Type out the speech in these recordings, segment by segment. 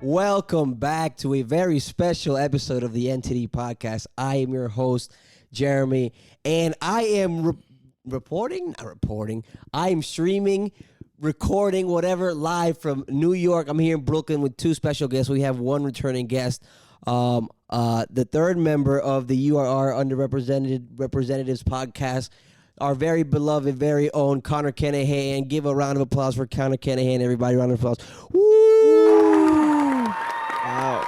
Welcome back to a very special episode of the N.t.D podcast. I am your host, Jeremy, and I am I am streaming, recording, whatever, live from New York. I'm here in Brooklyn with two special guests. We have one returning guest, the third member of the URR Underrepresented Representatives podcast, our very beloved, very own Conor Kenahan. Give a round of applause for Conor Kenahan, everybody. Round of applause. Woo! Wow.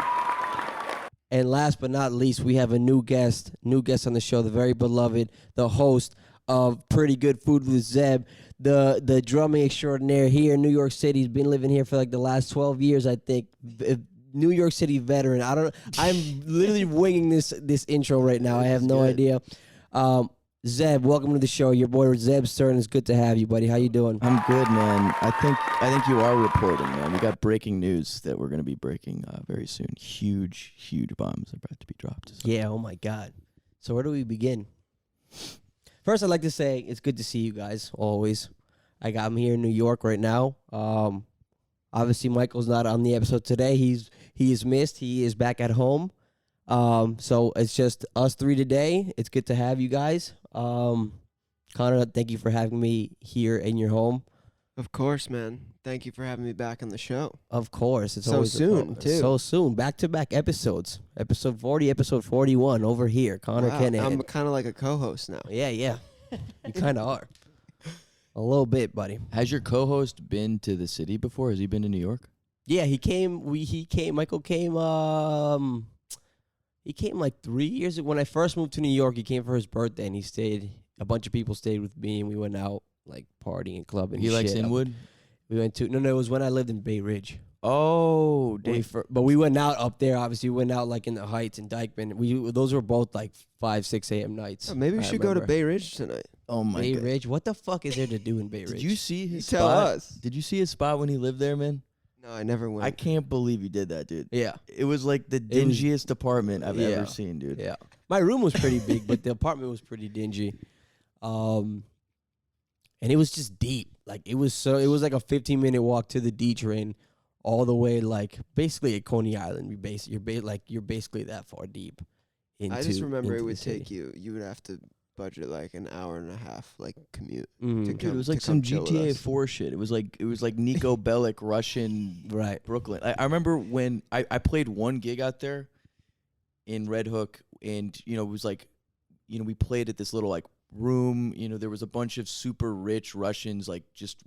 And last but not least, we have a new guest on the show, the very beloved, the host of Pretty Good Food with Zeb, the drumming extraordinaire here in New York City. He's been living here for like the last 12 years, I think. New York City veteran. I'm literally winging this intro right now. I have no idea. Zeb, welcome to the show. Your boy Zeb Stern. It's good to have you, buddy. How you doing? I'm good, man. I think you are reporting, man. We got breaking news that we're going to be breaking very soon. Huge bombs are about to be dropped. So. Yeah, oh my God. So where do we begin? First, I'd like to say it's good to see you guys, always. I'm here in New York right now. Obviously, Michael's not on the episode today. He is missed. He is back at home. So it's just us three today. It's good to have you guys. Conor, thank you for having me here in your home. Of course, man. Thank you for having me back on the show. Of course. It's so always soon, too. So soon. Back-to-back episodes. Episode 40, episode 41 over here. Conor Kenahan. I'm kind of like a co-host now. Yeah. You kind of are. A little bit, buddy. Has your co-host been to the city before? Has he been to New York? Yeah, he came. Michael came. He came like 3 years ago. When I first moved to New York, he came for his birthday, and he stayed. A bunch of people stayed with me, and we went out, like, partying and clubbing. He likes Inwood? We went to... No, it was when I lived in Bay Ridge. Oh, but we went out up there, obviously. We went out, like, in the Heights and Dykeman. Those were both, like, 5, 6 a.m. nights. Oh, maybe we should go to Bay Ridge tonight. Oh, my God. Bay Ridge? What the fuck is there to do in Bay Ridge? Did you see his spot? Tell us. Did you see his spot when he lived there, man? No, I never went. I can't believe you did that, dude. Yeah. It was like the dingiest apartment I've ever seen, dude. Yeah. My room was pretty big, but the apartment was pretty dingy. And it was just deep. Like, it was like a 15-minute walk to the D train all the way, like, basically at Coney Island. You're basically that far deep. I just remember it would take you would have to budget like an hour and a half, like, commute. Dude, it was like some GTA 4 shit. It was like Nico Bellic Russian Brooklyn. I remember when I played one gig out there in Red Hook, and it was like, we played at this little like room. There was a bunch of super rich Russians, like just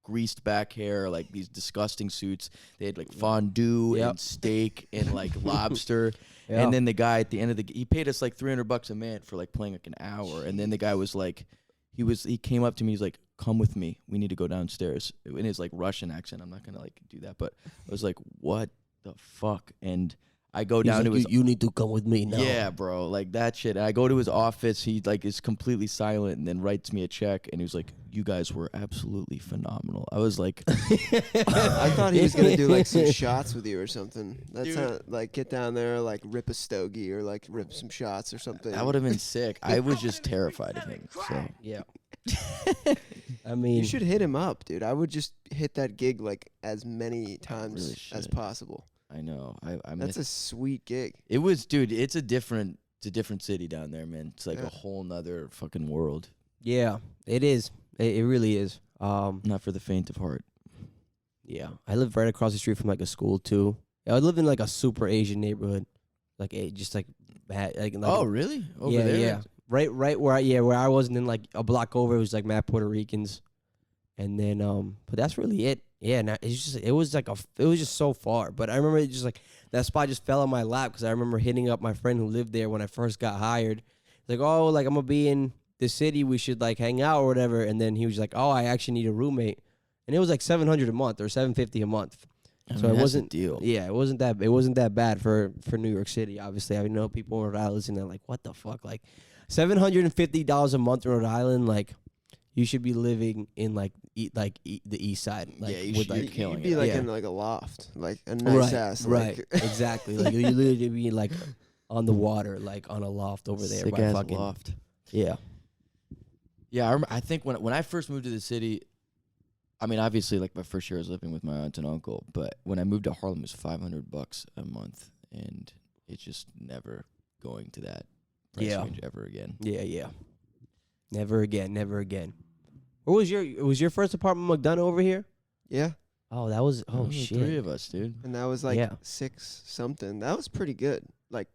greased back hair, like these disgusting suits. They had like fondue and steak and like lobster. Yep. And then the guy at the end of he paid us like $300 a man for like playing like an hour. And then the guy was like, he came up to me. He's like, "Come with me. We need to go downstairs." In his like Russian accent. I'm not gonna like do that, but I was like, "What the fuck?" And I go down to his. You need to come with me now. Yeah, bro, like that shit. And I go to his office. He like is completely silent, and then writes me a check. And he was like, "You guys were absolutely phenomenal." I was like, I thought he was gonna do like some shots with you or something. That's not like get down there, like rip a stogie or like rip some shots or something. That would have been sick. I was just terrified of him. So yeah. I mean, you should hit him up, dude. I would just hit that gig like as many times as possible. I know. That's a sweet gig. It was, dude. It's a different city down there, man. It's like a whole nother fucking world. Yeah, it is. It really is. Not for the faint of heart. Yeah, I live right across the street from like a school too. I lived in like a super Asian neighborhood, like just like oh, really? Over there? Yeah. Right where I was, and then like a block over it was like mad Puerto Ricans, and then but that's really it. Yeah, it was just so far. But I remember it just like that spot just fell on my lap because I remember hitting up my friend who lived there when I first got hired. Like, oh, like I'm gonna be in the city, we should like hang out or whatever. And then he was like, oh, I actually need a roommate, and it was like $700 a month or $750 a month. So it wasn't deal. Yeah, it wasn't that bad for New York City. Obviously, I know people in Rhode Island listening. They're like, what the fuck, like $750 a month in Rhode Island, like. You should be living in the east side. Like, yeah, you'd be like in like a loft, like a nice ass. Right, exactly. Like you literally be like on the water, like on a loft over there. Sick by ass fucking loft. Yeah. Yeah, I think when I first moved to the city, I mean, obviously, like my first year I was living with my aunt and uncle, but when I moved to Harlem, it was $500 a month, and it's just never going to that price range ever again. Yeah. Never again. What was your first apartment, McDonough, over here? Yeah. Oh, that was There was shit. 3 of us, dude. And that was like 6 something. That was pretty good. Like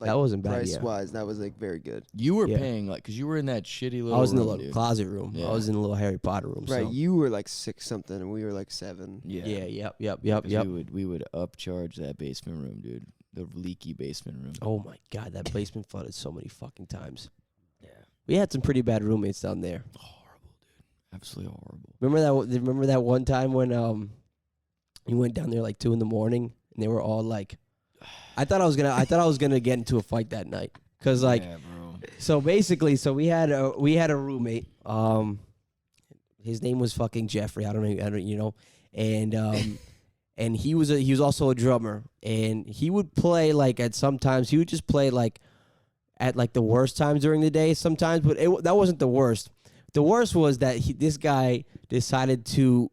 that wasn't bad. Price wise, that was like very good. You were paying like, cause you were in that shitty little. I was in the room, little dude. closet room. Yeah. I was in the little Harry Potter room. Right, So. you were like 6 something, and we were like 7. Yep. We would upcharge that basement room, dude. The leaky basement room. Oh my god, that basement flooded so many fucking times. Yeah. We had some pretty bad roommates down there. Horrible, dude. Absolutely horrible. Remember that one time when you went down there like 2 a.m. and they were all like, I thought I was gonna get into a fight that night, cause like, yeah, bro. so basically, we had a roommate. His name was fucking Jeffrey. I don't you know, and and he was also a drummer, and he would play like sometimes he would just play like at like the worst times during the day sometimes, but that wasn't the worst. The worst was that this guy decided to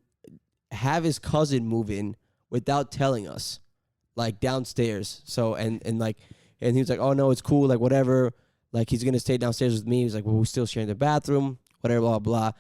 have his cousin move in without telling us, like downstairs. So and he was like, oh no, it's cool, like whatever, like he's gonna stay downstairs with me. He was like, well, we're still sharing the bathroom, whatever, blah blah.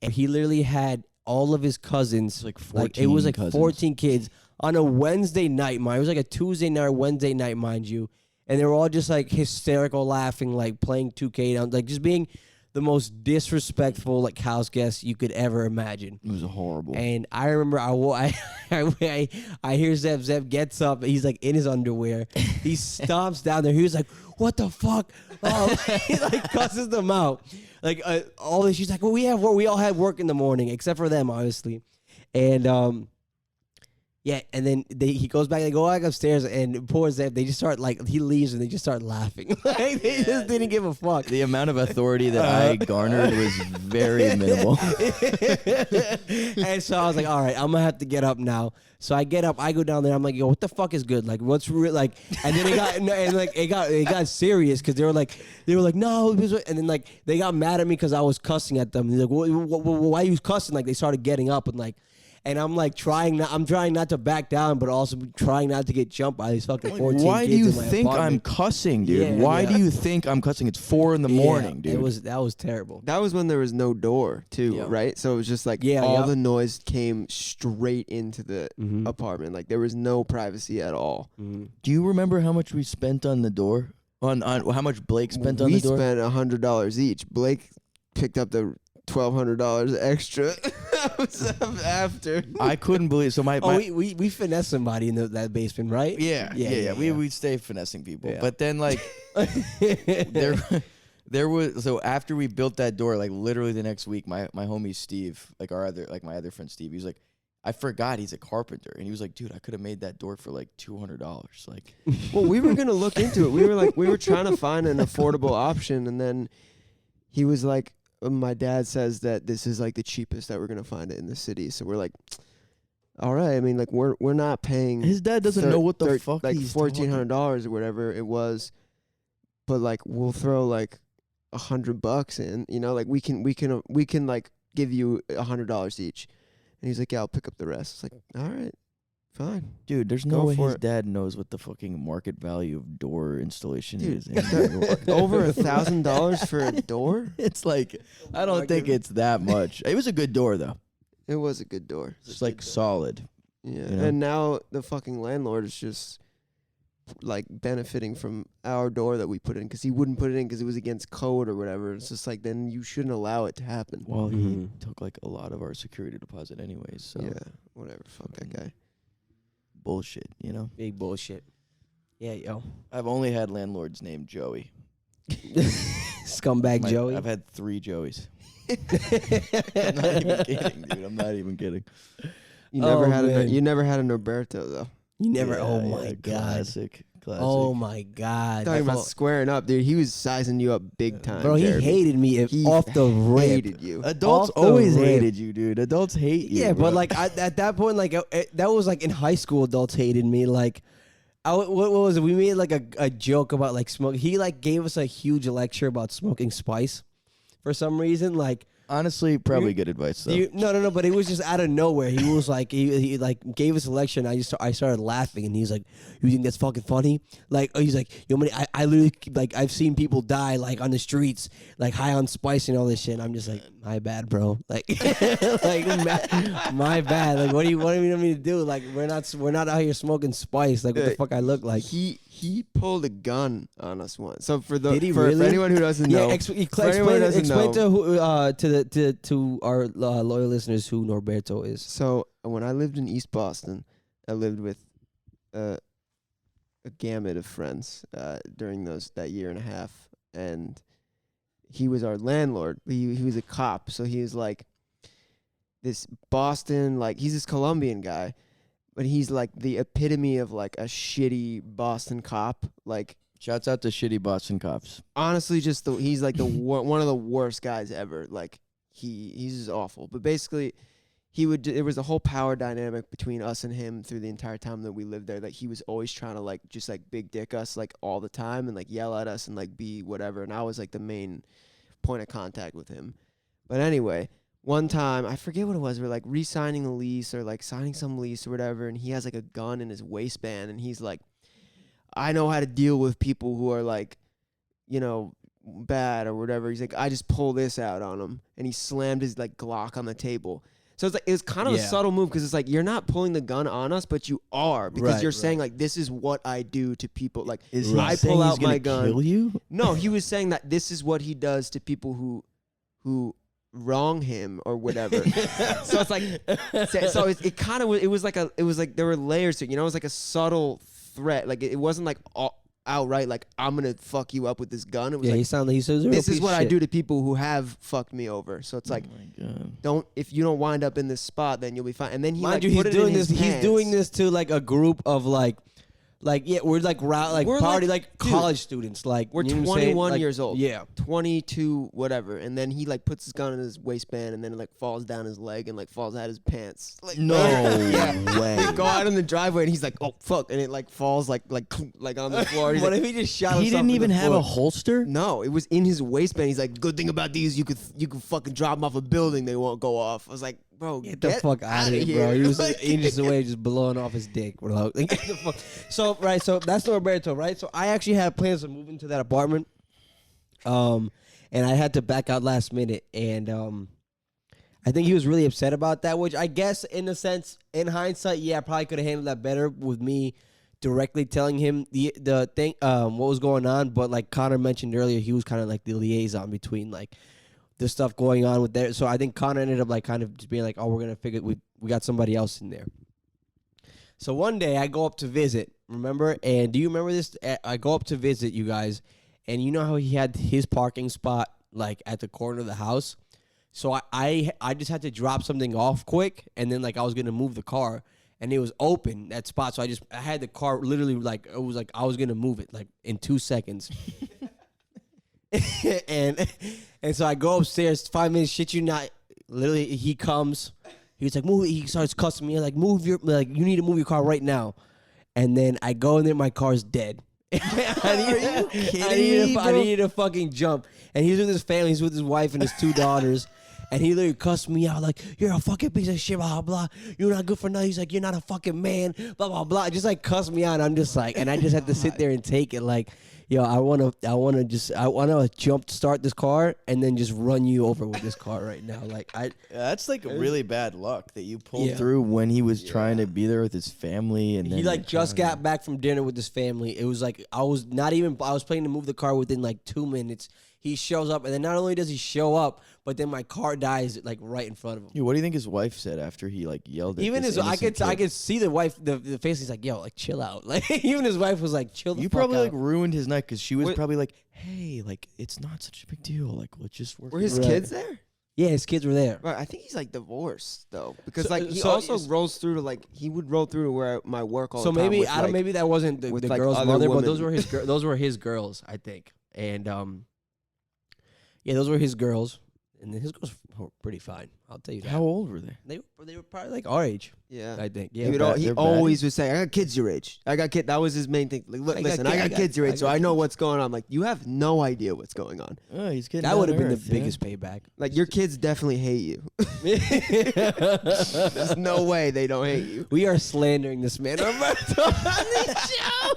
And he literally had all of his cousins, like 14 it was like cousins. 14 kids on a Wednesday night, mind. It was like a Tuesday night or Wednesday night, mind you. And they were all just like hysterical, laughing, like playing 2K down, like just being the most disrespectful like house guest you could ever imagine. It was horrible. And I remember I hear Zeb gets up, he's like in his underwear, he stomps down there, he was like, what the fuck? Oh, he like cusses them out. Like all this, she's like, well, we all had work in the morning except for them, obviously. And yeah, and then he goes back. They go back upstairs, and poor Zeb, they just start like he leaves, and they just start laughing. Like they just didn't give a fuck. The amount of authority that I garnered was very minimal. And so I was like, all right, I'm gonna have to get up now. So I get up, I go down there. I'm like, yo, what the fuck is good? Like, what's real? Like, and then it got serious because they were like, no, and then like they got mad at me because I was cussing at them. They're like, why are you cussing? Like they started getting up and like. And I'm like trying not to back down, but also trying not to get jumped by these fucking 14 Why kids do you in my think apartment. I'm cussing, dude? Yeah, Why yeah. do you think I'm cussing? It's 4 a.m, dude. That was terrible. That was when there was no door too, Yeah. right? So it was just like Yeah, all yeah. the noise came straight into the apartment. Like there was no privacy at all. Do you remember how much we spent on the door? On how much Blake spent on We the door? spent $100 each. Blake picked up the $1,200 extra after. I couldn't believe. So my we finessed somebody in that basement, right? yeah. We stay finessing people, Yeah. but then like there was, so after we built that door, like literally the next week, my homie Steve, like my other friend Steve, he was like, I forgot he's a carpenter, and he was like, dude, I could have made that door for like $200. Like, Well, we were gonna look into it. We were trying to find an affordable option, and then he was like, my dad says that this is like the cheapest that we're gonna find it in the city. So we're like, all right. I mean, like we're not paying. his dad doesn't know what the fuck like he's $1,400 or whatever it was, but like we'll throw like $100 in. You know, like we can like give you $100 each. And he's like, yeah, I'll pick up the rest. It's like, all right, fine. Dude, there's no Go way for his it. dad knows what the fucking market value of door installation Dude, is. anymore. Over $1,000 for a door? It's like, I don't think it's that much. It was a good door though. It was a good door. It's like solid. Yeah. You know? And now the fucking landlord is just like benefiting from our door that we put in because he wouldn't put it in because it was against code or whatever. It's just like, then you shouldn't allow it to happen. Well, he Mhm. took like a lot of our security deposit anyways, so Yeah, whatever. Fuck that guy. bullshit, you know? Big bullshit. Yeah, yo. I've only had landlords named Joey. Scumbag Joey. I've had 3 Joeys. I'm not even kidding, dude. I'm not even kidding. You Oh, never man. you never had a Norberto though. You never. Yeah, oh my yeah, god. Classic. Oh my god. Talking about Bro, squaring up, dude. He was sizing you up big time. bro, he Jeremy. hated me He off the rip. hated you. Adults Off the always rip. hated you, dude. Adults hate you. Yeah, bro. but like at that point, like that was like in high school. Adults hated me. Like, what was it? We made like a joke about like smoke. He like gave us a huge lecture about smoking spice for some reason. Like Honestly, probably good advice though. No, but it was just out of nowhere. He was like, he like gave us a lecture, and I started laughing, and he's like, "You think that's fucking funny?" Like, he's like, "Yo, man, I literally like I've seen people die like on the streets, like high on spice and all this shit." And I'm just like, "My bad, bro." Like, my bad. Like, what do you want me to do? Like, we're not out here smoking spice. Like, what the fuck I look like? He pulled a gun on us once. So for anyone who doesn't know, explain to our loyal listeners who Norberto is. So when I lived in East Boston, I lived with a gamut of friends during that year and a half, and he was our landlord. He was a cop, so he was like this Boston, like he's this Colombian guy. But he's like the epitome of like a shitty Boston cop. Like, shouts out to shitty Boston cops. Honestly, he's like one of the worst guys ever. Like he's just awful. But basically, there was a whole power dynamic between us and him through the entire time that we lived there. Like he was always trying to like just like big dick us like all the time and like yell at us and like be whatever. And I was like the main point of contact with him. But anyway. One time, I forget what it was, we're like re-signing a lease or like signing some lease or whatever, and he has like a gun in his waistband, and he's like, I know how to deal with people who are like, you know, bad or whatever. He's like, I just pull this out on him, and he slammed his like Glock on the table. So it's like, it's kind of a subtle move because it's like, you're not pulling the gun on us, but you are because you're saying like, this is what I do to people. Like, I pull out my gun. Kill you? No, he was saying that this is what he does to people who wrong him or whatever. So it's like, so it kind of it was like there were layers to it, you know. It was like a subtle threat. Like it wasn't like outright like I'm gonna fuck you up with this gun. It was like, he sounded like he says this is what I do to people who have fucked me over. So it's like, if you don't wind up in this spot, then you'll be fine. And then he mind like you, put it in his he's pants. doing this to like a group of we're like college students. Like we're you know 21 years old. Yeah, 22, whatever. And then he like puts his gun in his waistband, and then it like falls down his leg and like falls out his pants. Like no way. They go out in the driveway, and he's like, "Oh fuck!" And it like falls like on the floor. What if he just shot? He didn't even have a holster. No, it was in his waistband. He's like, "Good thing about these, you could fucking drop them off a building, they won't go off." I was like, bro, get the fuck out of here, bro. He was just away, just blowing off his dick, bro. Like, get the fuck. So that's Norberto, right? So I actually had plans of moving to that apartment, and I had to back out last minute, and I think he was really upset about that. Which I guess, in a sense, in hindsight, yeah, I probably could have handled that better with me directly telling him the thing, what was going on. But like Conor mentioned earlier, he was kind of like the liaison between like the stuff going on with there. So I think Conor ended up like kind of just being like, oh, we're going to figure we got somebody else in there. So one day I go up to visit, remember? And do you remember this? I go up to visit you guys, and you know how he had his parking spot like at the corner of the house? So I just had to drop something off quick, and then like I was going to move the car, and it was open, that spot. So I had the car literally like, it was like I was going to move it like in 2 seconds. and so I go upstairs, 5 minutes, shit you not, literally he comes, he's like, move, he starts cussing me, like, you need to move your car right now. And then I go in there, my car's dead. I needed to fucking jump. And he's with his family, he's with his wife and his 2 daughters. And he literally cussed me out like, you're a fucking piece of shit, blah, blah. You're not good for nothing. He's like, you're not a fucking man, blah, blah, blah. Just like cussed me out. And I'm just like, and I just have to sit there and take it like, yo, I want to jump start this car and then just run you over with this car right now. Like that's like really bad luck that you pulled through when he was trying to be there with his family, and he like just got back from dinner with his family. It was like I was planning to move the car within like 2 minutes. He shows up, and then not only does he show up, but then my car dies like right in front of him. Yeah, what do you think his wife said after he like yelled at even this I could see the wife, the face. He's like, yo, like chill out. Like even his wife was like, chill the you fuck probably out. like ruined his night because she was probably like, hey, like it's not such a big deal. Like let's just work. Were his kids there? Yeah, his kids were there. Right, I think he's like divorced though, because like he also rolls through to like he would roll through to where my work all the time. So maybe with, maybe that wasn't the like girl's mother, women. but those were his girls, I think. And yeah, those were his girls. And then his girls were pretty fine. I'll tell you that. How old were they? They were probably like our age. Yeah. I think. He, Yeah. he always would say, I got kids your age. I got kid. That was his main thing. Like, look, listen, I got kids your age, so I know what's going on. I'm like, you have no idea what's going on. Oh, he's getting That would have been the Earth, biggest payback. Like, your kids definitely hate you. There's no way they don't hate you. We are slandering this man Roberto on this show.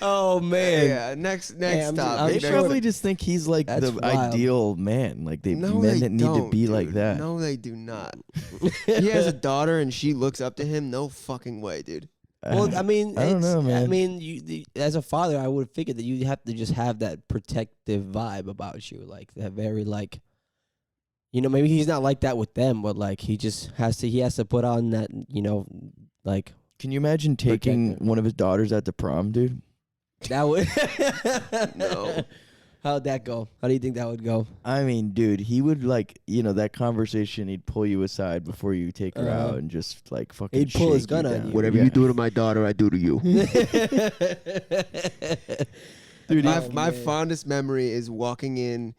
Oh man. Yeah, next I'm topic. They probably just think he's like That's the wild. ideal man. Like No, men they that need to don't, be like dude. that. No, they do not. He has a daughter and she looks up to him. No fucking way, dude. Well, I mean, I don't know, man. I mean, as a father, I would figure that you have to just have that protective vibe about you, like that very like, maybe he's not like that with them, but like he just has to put on that, like. Can you imagine taking one of his daughters out to prom, dude? That would No. How'd that go? How do you think that would go? I mean, dude, he would like, that conversation. He'd pull you aside before you take her out and just like fucking. He'd pull his shake gun you on down. you. Whatever you do to my daughter, I do to you. Dude, my fondest memory is walking in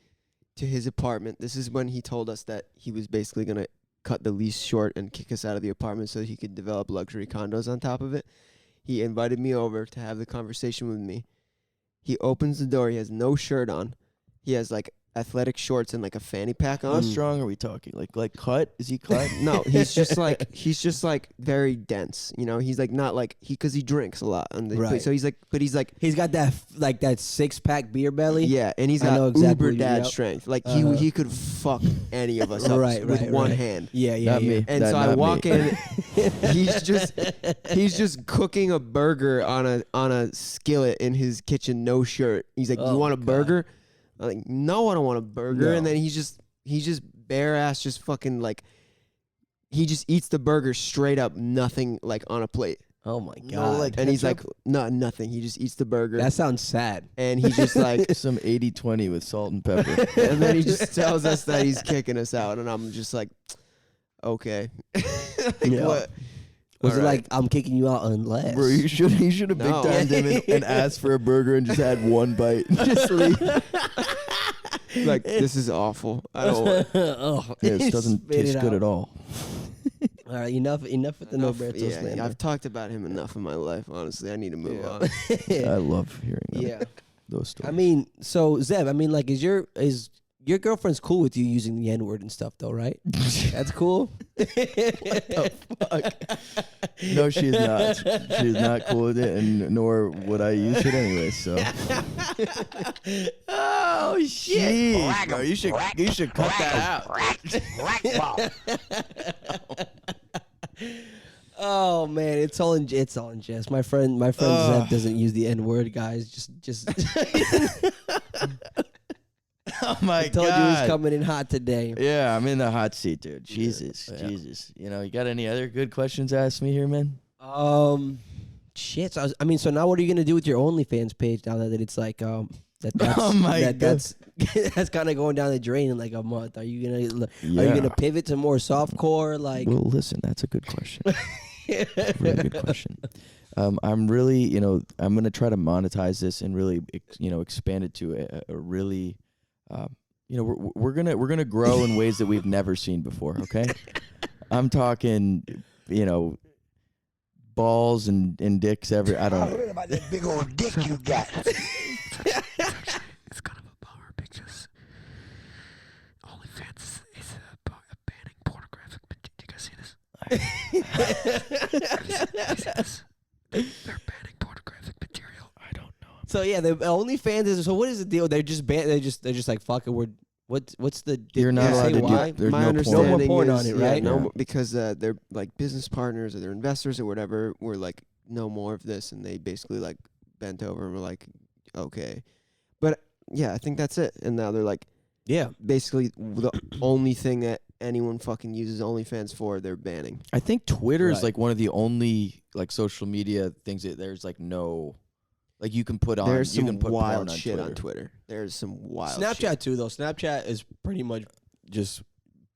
to his apartment. This is when he told us that he was basically going to cut the lease short and kick us out of the apartment so he could develop luxury condos on top of it. He invited me over to have the conversation with me. He opens the door. He has no shirt on. He has like athletic shorts and like a fanny pack on. How strong are we talking? Like cut? Is he cut? No, he's just like very dense. He's like not like because he drinks a lot. Right. So he's like he's got that 6-pack beer belly. Yeah, and he's I know got exactly uber dad yep. strength. Like he could fuck any of us up Right, with one right. hand. Yeah. Not me. And That so I not walk me. in, he's just cooking a burger on a skillet in his kitchen, no shirt. He's like, Oh, "You want a God. burger?" I'm like, "No, I don't want a burger." No. And then he's just bare ass, just fucking like, he just eats the burger straight up, nothing like on a plate. Oh my No, god. like- And he's like, ketchup? "No, nothing." He just eats the burger, That sounds sad. and he's just like, Some 80-20 with salt and pepper. and then he just tells us that he's kicking us out, and I'm just like, okay. Like, Yeah. what? Was All it right. like I'm kicking you out unless? Bro, he should have No. big timed him and asked for a burger and just had one bite and just leave. Like, this is awful. I don't want Oh, This doesn't spit it taste good out. at all. All right, enough with the Norberto yeah, slander. I've talked about him enough in my life, honestly. I need to move on. I love hearing them, Yeah. those stories. I mean, so Zeb, like, is your girlfriend's cool with you using the N-word and stuff, though, right? That's cool. No, she's not. She's not cool with it, and nor would I use it anyway. So, Oh shit! jeez, bro, you should cut that out. Oh man, it's all in jest. My friend Zeb doesn't use the N-word, guys. Just Oh my told you he's god. coming in hot today. Yeah, I'm in the hot seat, dude. Jesus, Yeah. Jesus. You got any other good questions to ask me here, man? Shit. So so now what are you gonna do with your OnlyFans page now that it's like that's Oh my God. that's kind of going down the drain in like a month? Are you gonna Yeah. pivot to more softcore like? Well, listen, that's a good question. Really good question. I'm really, I'm gonna try to monetize this and really, expand it to a really, we're gonna grow in ways that we've never seen before. Okay, I'm talking, balls and dicks every. I don't know. about that big old dick you got. It's kind of a bummer because OnlyFans is banning pornographic material. Do you guys see this? They're banning pornographic material. I don't know. So yeah, the OnlyFans is. So what is the deal? They're just they're just like fuck it. What's the? You're not did they allowed say to do- why? there's my no porn. understanding No more porn is, on it, yeah, right? no, Yeah. because they're like business partners or they're investors or whatever. Were like, no more of this, and they basically like bent over and were like, okay, but yeah, I think that's it. And now they're like, Yeah. basically the only thing that anyone fucking uses OnlyFans for, they're banning. I think Twitter is Right. like one of the only like social media things that there's like no, like you can put on. There's you some can put wild porn shit on on Twitter. There's some wild Snapchat shit. too, though. Snapchat is pretty much just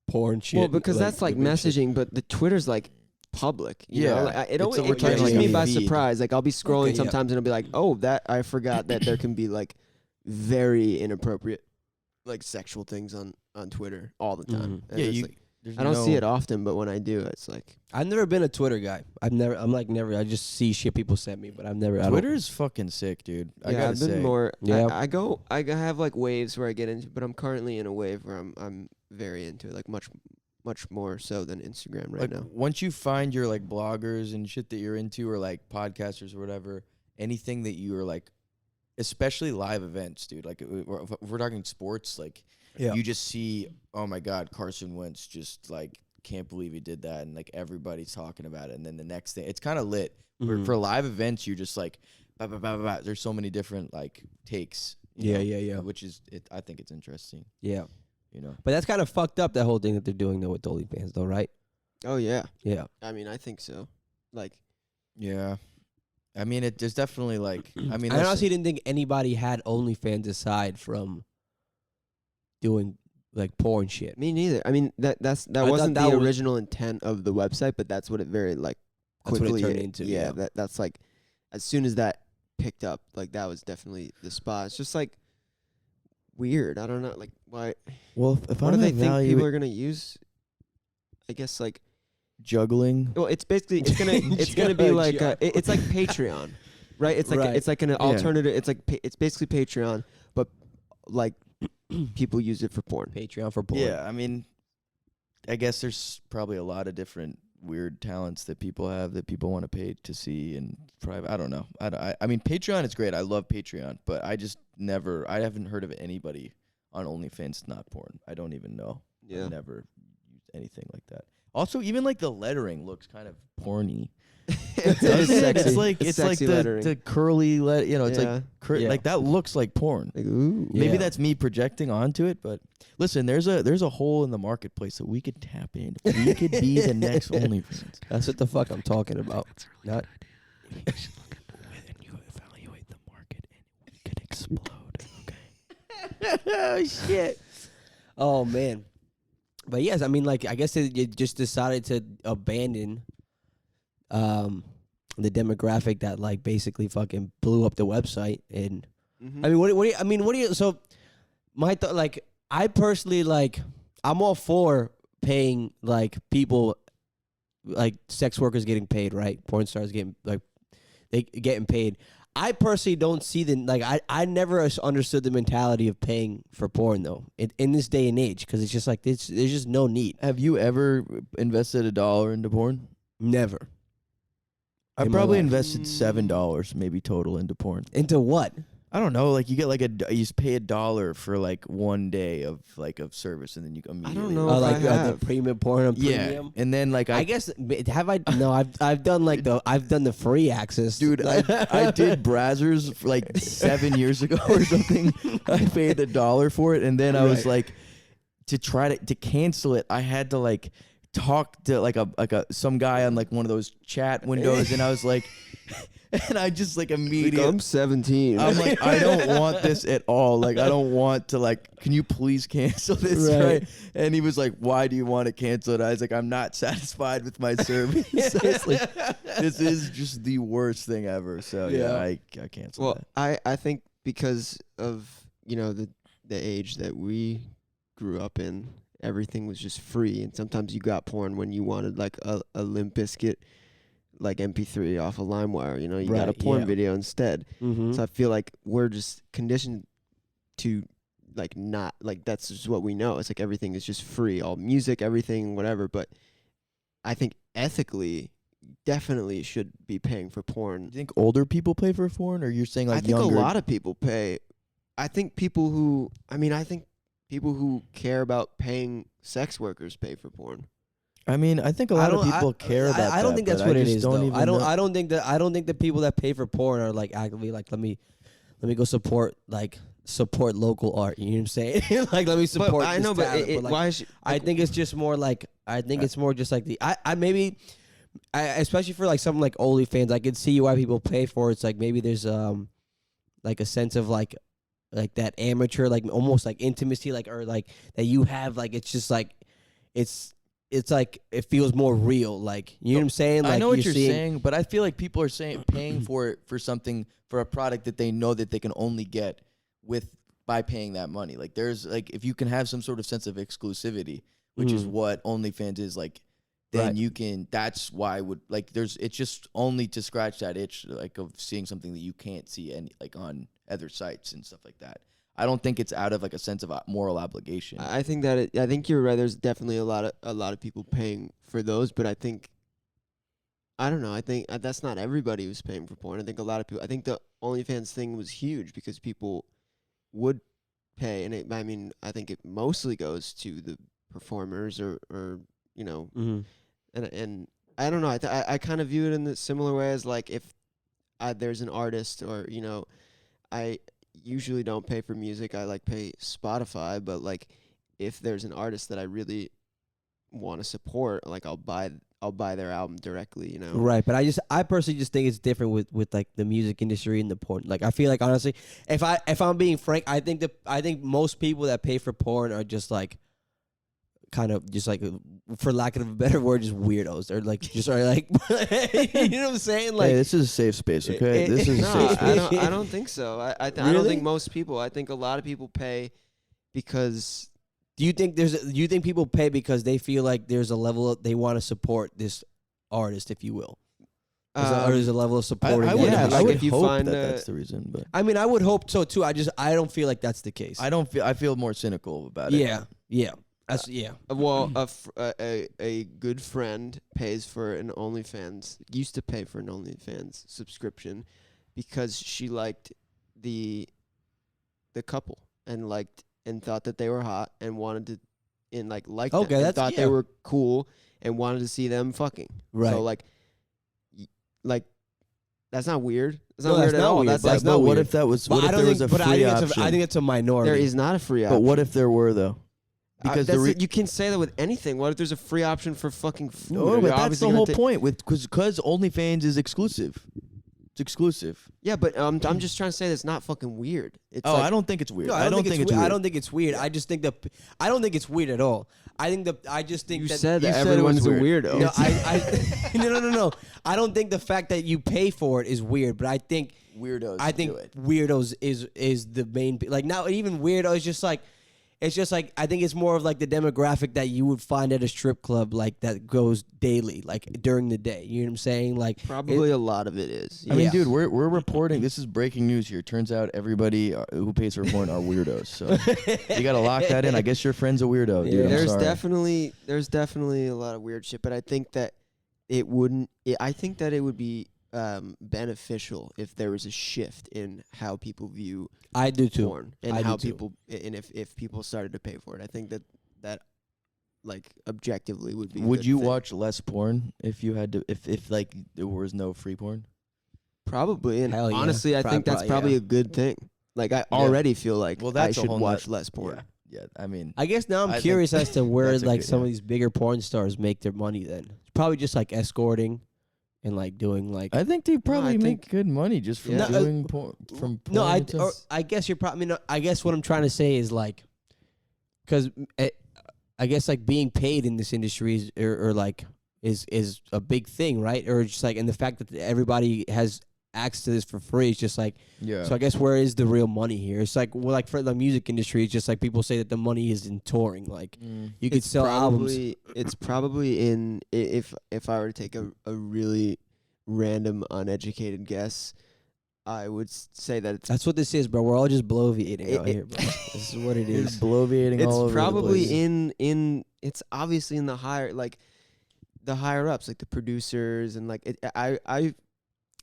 porn shit. Well, because that's like weird shit. messaging, but the Twitter's like public. You Yeah. know? Like, It's always, a- we're it talking catches like me a by feed. surprise. Like I'll be scrolling Okay, yeah. sometimes and I'll be like, oh, that I forgot that there can be like very inappropriate like sexual things on Twitter all the time. And Yeah, it's you. like, there's I don't see no- it often, but when I do, it's like I've never been a Twitter guy. I'm like never. I just see shit people send me, but I've never. Twitter is fucking sick, dude. I gotta I've been say. more. Yeah. I have like waves where I get into, but I'm currently in a wave where I'm very into it, like much more so than Instagram right Like now. once you find your like bloggers and shit that you're into, or like podcasters or whatever, anything that you are like, especially live events, dude. Like if we're talking sports, like you just see, oh my God, Carson Wentz just like can't believe he did that, and like everybody's talking about it, and then the next thing, it's kind of lit. For live events, you're just like, bah, bah, bah, bah, bah. There's so many different like takes. you know, Yeah. Which is, I think it's interesting. Yeah. You know. But that's kind of fucked up, that whole thing that they're doing though with the OnlyFans though, right? Oh yeah. Yeah. I mean, I think so. Like, Yeah. I mean, there's definitely like, I mean, I honestly didn't think anybody had OnlyFans aside from doing like porn shit. me neither. I mean, that I wasn't thought that the was- original intent of the website, but that's what it very like That's what it quickly turned into, yeah. That's like, as soon as that picked up, like that was definitely the spot. It's just like weird. I don't know, like why. well, if What do they think people are gonna use? I guess like, juggling. well, it's basically it's gonna be like it's like Patreon, right? It's like Right. it's like an alternative. It's like it's basically Patreon, but like people use it for porn. Patreon for porn. Yeah, I mean, I guess there's probably a lot of different weird talents that people have that people want to pay to see in private. I don't know. I mean, Patreon is great. I love Patreon, but I haven't heard of anybody on OnlyFans not porn. I don't even know. Yeah. I've never used anything like that. Also, even like the lettering looks kind of porny. It's Doesn't it? sexy. It's like sexy lettering. the curly you know, it's Yeah. like Yeah. like that looks like porn. Like, ooh. Maybe Yeah. that's me projecting onto it, but listen, there's a hole in the marketplace that we could tap in. We could be the next OnlyFans. That's what the fuck I'm talking about. That's a really Not good idea. You should look at and you evaluate the market, and we could explode. Okay. Oh shit. Oh man. But yes, I mean, like, I guess you just decided to abandon the demographic that like basically fucking blew up the website. And Mhm. I mean, what do you? So my thought, like, I personally like, I'm all for paying like people, like sex workers getting paid, right? Porn stars getting like they getting paid. I personally don't see I never understood the mentality of paying for porn though in this day and age, because it's just like there's just no need. Have you ever invested $1 into porn? Never. I In my probably life. invested $7 maybe total into porn. Into what? I don't know, like you get like you pay $1 for like 1 day of service, and then you immediately know. Oh, if like I the have. premium porn on yeah, premium. and then like I guess have I? No, I've done like I've done the free access, dude, I did Brazzers for like 7 years ago or something. I paid $1 for it, and then I was like, to try to cancel it, I had to like talk to like some guy on like one of those chat windows, and I was like, and I just like immediately. I'm 17. I'm like, I don't want this at all. Like, I don't want to, like, can you please cancel this? Right. And he was like, why do you want to cancel it? I was like, I'm not satisfied with my service. It's like, this is just the worst thing ever. So, yeah, I canceled Well, that. I think because of, you know, the age that we grew up in, everything was just free, and sometimes you got porn when you wanted like a Limp Bizkit like MP3 off of LimeWire, you know, you got a Right, porn yeah. video instead. Mm-hmm. So I feel like we're just conditioned to like not like that's just what we know. It's like everything is just free, all music, everything, whatever. But I think ethically, definitely should be paying for porn. Do you think older people pay for porn, or you're saying like I think younger? a lot of people pay. I think people who care about paying sex workers pay for porn. I mean, I think a lot of people care about I don't that, think that's but what I it just is. don't Though. even I don't. know. I don't think the people that pay for porn are like actively like let me go support local art. You know what I'm saying? Like let me support. I this know, but talent, like, why is I think it's just more like it's more just like especially for like something like OnlyFans, I could see why people pay for it. It's like maybe there's like a sense of like that amateur, like almost like intimacy, like or like that you have, like it's just like it's like it feels more real, like you know what I'm saying? Like I know what you're seeing, saying, but I feel like people are saying paying for it for something, for a product that they know that they can only get with by paying that money. Like there's like if you can have some sort of sense of exclusivity, which is what OnlyFans is like, then you can. That's why I would like. It's just only to scratch that itch, like of seeing something that you can't see any like on other sites and stuff like that. I don't think it's out of like a sense of moral obligation. I think that I think you're right. There's definitely a lot of people paying for those, but I don't know. I think that's not everybody who's paying for porn. I think a lot of people. I think the OnlyFans thing was huge because people would pay, and I think it mostly goes to the performers or you know, and I don't know. I kind of view it in the similar way as like if there's an artist or you know, I usually don't pay for music. I like pay Spotify, but like if there's an artist that I really want to support, like I'll buy their album directly, you know. Right, but I personally just think it's different with like the music industry and the porn. Like I feel like honestly, if I'm being frank, I think most people that pay for porn are just like kind of just like, for lack of a better word, just weirdos. They're like just are like you know what I'm saying? Like, hey, this is a safe space, okay? This is a safe space. I don't think so. I Really? don't think most people. I think a lot of people pay because Do you think people pay because they feel like there's a level they want to support this artist, if you will? Or there's a level of supporting. I would, Yeah, I like would if you hope find that's the reason, but I mean, I would hope so too. I don't feel like that's the case. I feel more cynical about it. Yeah. That's yeah. well, a good friend pays for an OnlyFans. Used to pay for an OnlyFans subscription because she liked the couple and thought that they were hot and wanted to like them and thought they were cool and wanted to see them fucking. Right. So like that's not weird. It's No, not weird that's at not all. weird. That's That's not not what weird. if that was? But What if there was a free option? I think it's a minority. There is not a free option. But what if there were though? Because you can say that with anything. What if there's a free option for fucking food? no, Are you but that's obviously the gonna whole ta- point. Because OnlyFans is exclusive. It's exclusive. Yeah, but I'm just trying to say that's not fucking weird. It's Oh, like, I don't think it's weird. No, I don't think it's weird. I don't think it's weird. I just think I don't think it's weird at all. I just think you that said you that said it everyone's was a weird. weirdo. No, no. I don't think the fact that you pay for it is weird, but I think weirdos. think do it. weirdos is the main like now even weirdo is just like it's just like I think it's more of like the demographic that you would find at a strip club like that goes daily like during the day. You know what I'm saying? Like Probably a lot of it is. I mean, Yeah. dude, we're reporting. This is breaking news here. Turns out everybody who pays for porn are weirdos. So you gotta lock that in. I guess your friend's a weirdo, dude. Yeah. I'm There's sorry. definitely a lot of weird shit, but I think that it wouldn't. I think that it would be beneficial if there was a shift in how people view I do too. porn and I do how too. people and if people started to pay for it. I think that like objectively would be. a Would good you thing. watch less porn if you had to? If like there was no free porn? Probably, and Hell yeah. honestly, I think that's probably yeah. a good thing. Like I already feel like Well, I that's a should whole watch nut- less porn. Yeah. I mean, I guess now I I'm think curious as to where that's a like good- some of yeah. these bigger porn stars make their money then. It's probably just like escorting and like doing like I think they probably make think- good money just from Yeah. doing porn. From no, porn itself. I guess you're probably no, I guess what I'm trying to say is like cuz I guess like being paid in this industry is or like is a big thing, right? Or just like and the fact that everybody has access to this for free is just like Yeah. so I guess where is the real money here? It's like well like for the music industry it's just like people say that the money is in touring like you could It's sell albums. It's probably in if I were to take a really random uneducated guess, I would say that That's what this is, bro. We're all just bloviating out It- here, bro. This is what it It's is. bloviating all over it's the probably place. in it's obviously in the higher ups like the producers and like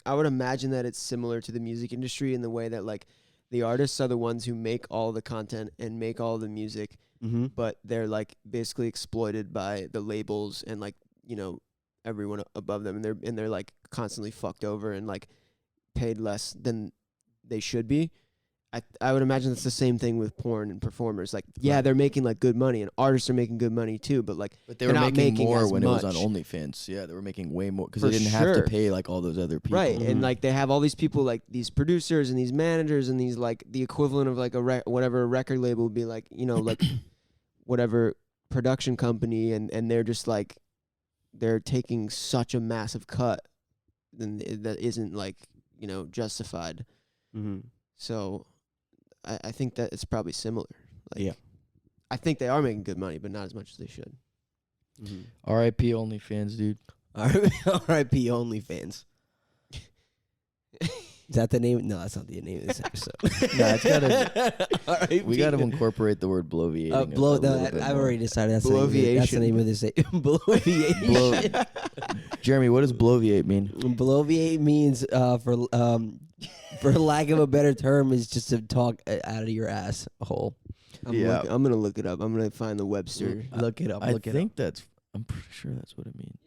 I would imagine that it's similar to the music industry in the way that like the artists are the ones who make all the content and make all the music, Mm-hmm. but they're like basically exploited by the labels and like you know everyone above them, and they're like constantly fucked over and like paid less than they should be. I would imagine it's the same thing with porn and performers. Like, yeah, they're making like good money, and artists are making good money too. But like, But they they're were not making making more as when it was on much. OnlyFans. Yeah, they were making way more because For they didn't have sure. to pay like all those other people. right, Mhm. and like they have all these people, like these producers and these managers and these like the equivalent of like whatever a record label would be like, you know, like whatever production company, and they're just like they're taking such a massive cut, and that isn't like you know justified. Mm-hmm. So I think that it's probably similar. Like, Yeah. I think they are making good money, but not as much as they should. R.I.P. OnlyFans, dude. R.I.P. OnlyFans. Is that the name? No, that's not the name of this episode. Nah, it's gotta. R.I.P. We got to incorporate the word bloviating. I've already decided that's the name of this. Bloviation. Jeremy, what does bloviate mean? Bloviate means, for lack of a better term, is just to talk out of your ass hole. I'm gonna look it up. I'm gonna find the Webster. Look it up. I think that's. I'm pretty sure that's what it means.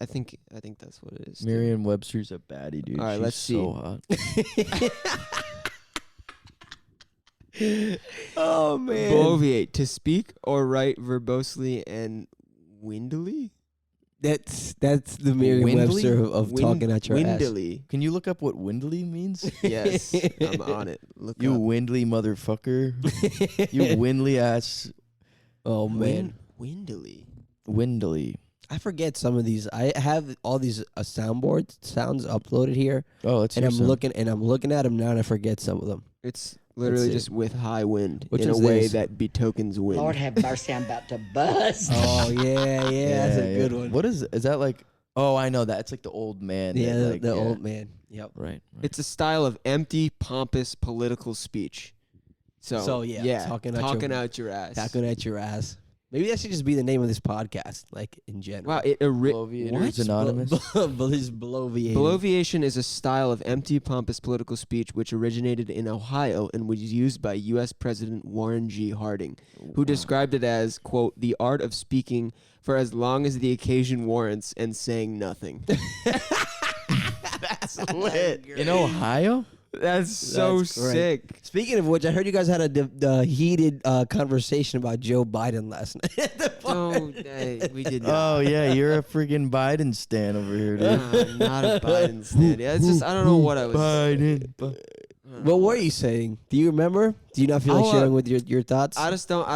I think that's what it is. too. Merriam-Webster's a baddie, dude. All right, She's let's so see. hot. Oh man. Bloviate, to speak or write verbosely and windily. That's the Merriam-Webster of talking at your ass. Windily. Can you look up what windly means? Yes, I'm on it. Look You up. windly motherfucker. You windly ass. Oh man. Windily. Windly. I forget some of these. I have all these soundboard sounds uploaded here, Oh, let's and hear I'm some. looking at them now, and I forget some of them. It's literally see. just with high wind Which in a is way this? that betokens wind. Lord have mercy, I'm about to bust. Oh yeah, that's a good one. What is that like? Oh, I know that. It's like the old man. Yeah, that, like, the old man. Yep. Right. It's a style of empty, pompous political speech. So yeah, talking out your ass. Talking at your ass. Maybe that should just be the name of this podcast, like in general. Wow, Bloviators Anonymous. Bloviation is a style of empty, pompous political speech which originated in Ohio and was used by U.S. President Warren G. Harding, who described it as, quote, the art of speaking for as long as the occasion warrants and saying nothing. That's lit. In Ohio? That's so That's great. sick. Speaking of which, I heard you guys had a heated conversation about Joe Biden last night. Oh, we did not. Oh yeah, you're a freaking Biden stan over here, dude. Not a Biden stand. Yeah, it's just, I don't know what I was Biden. What were you saying? Do you remember? Do you not feel like sharing with your thoughts? I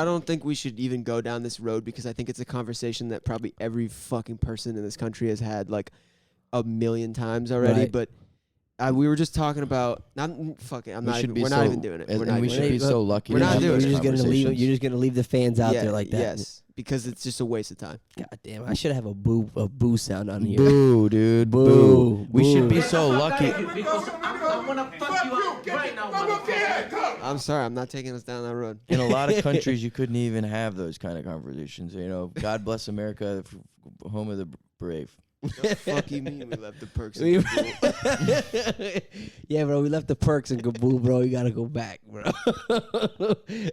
don't think we should even go down this road because I think it's a conversation that probably every fucking person in this country has had like a million times already. Right. But we were just talking about we're not even doing it. We should be so lucky. We're to not have doing those it. You're just gonna leave the fans out there like that. Yes, because it's just a waste of time. God damn! I should have a boo sound on here. Boo, dude. Boo. We should be so lucky. I'm sorry, I'm not taking us down that road. In a lot of countries, you couldn't even have those kind of conversations. You know, God bless America, home of the brave. The fuck you mean we left the perks? Yeah, bro, we left the perks in Kabul, bro. You gotta go back, bro.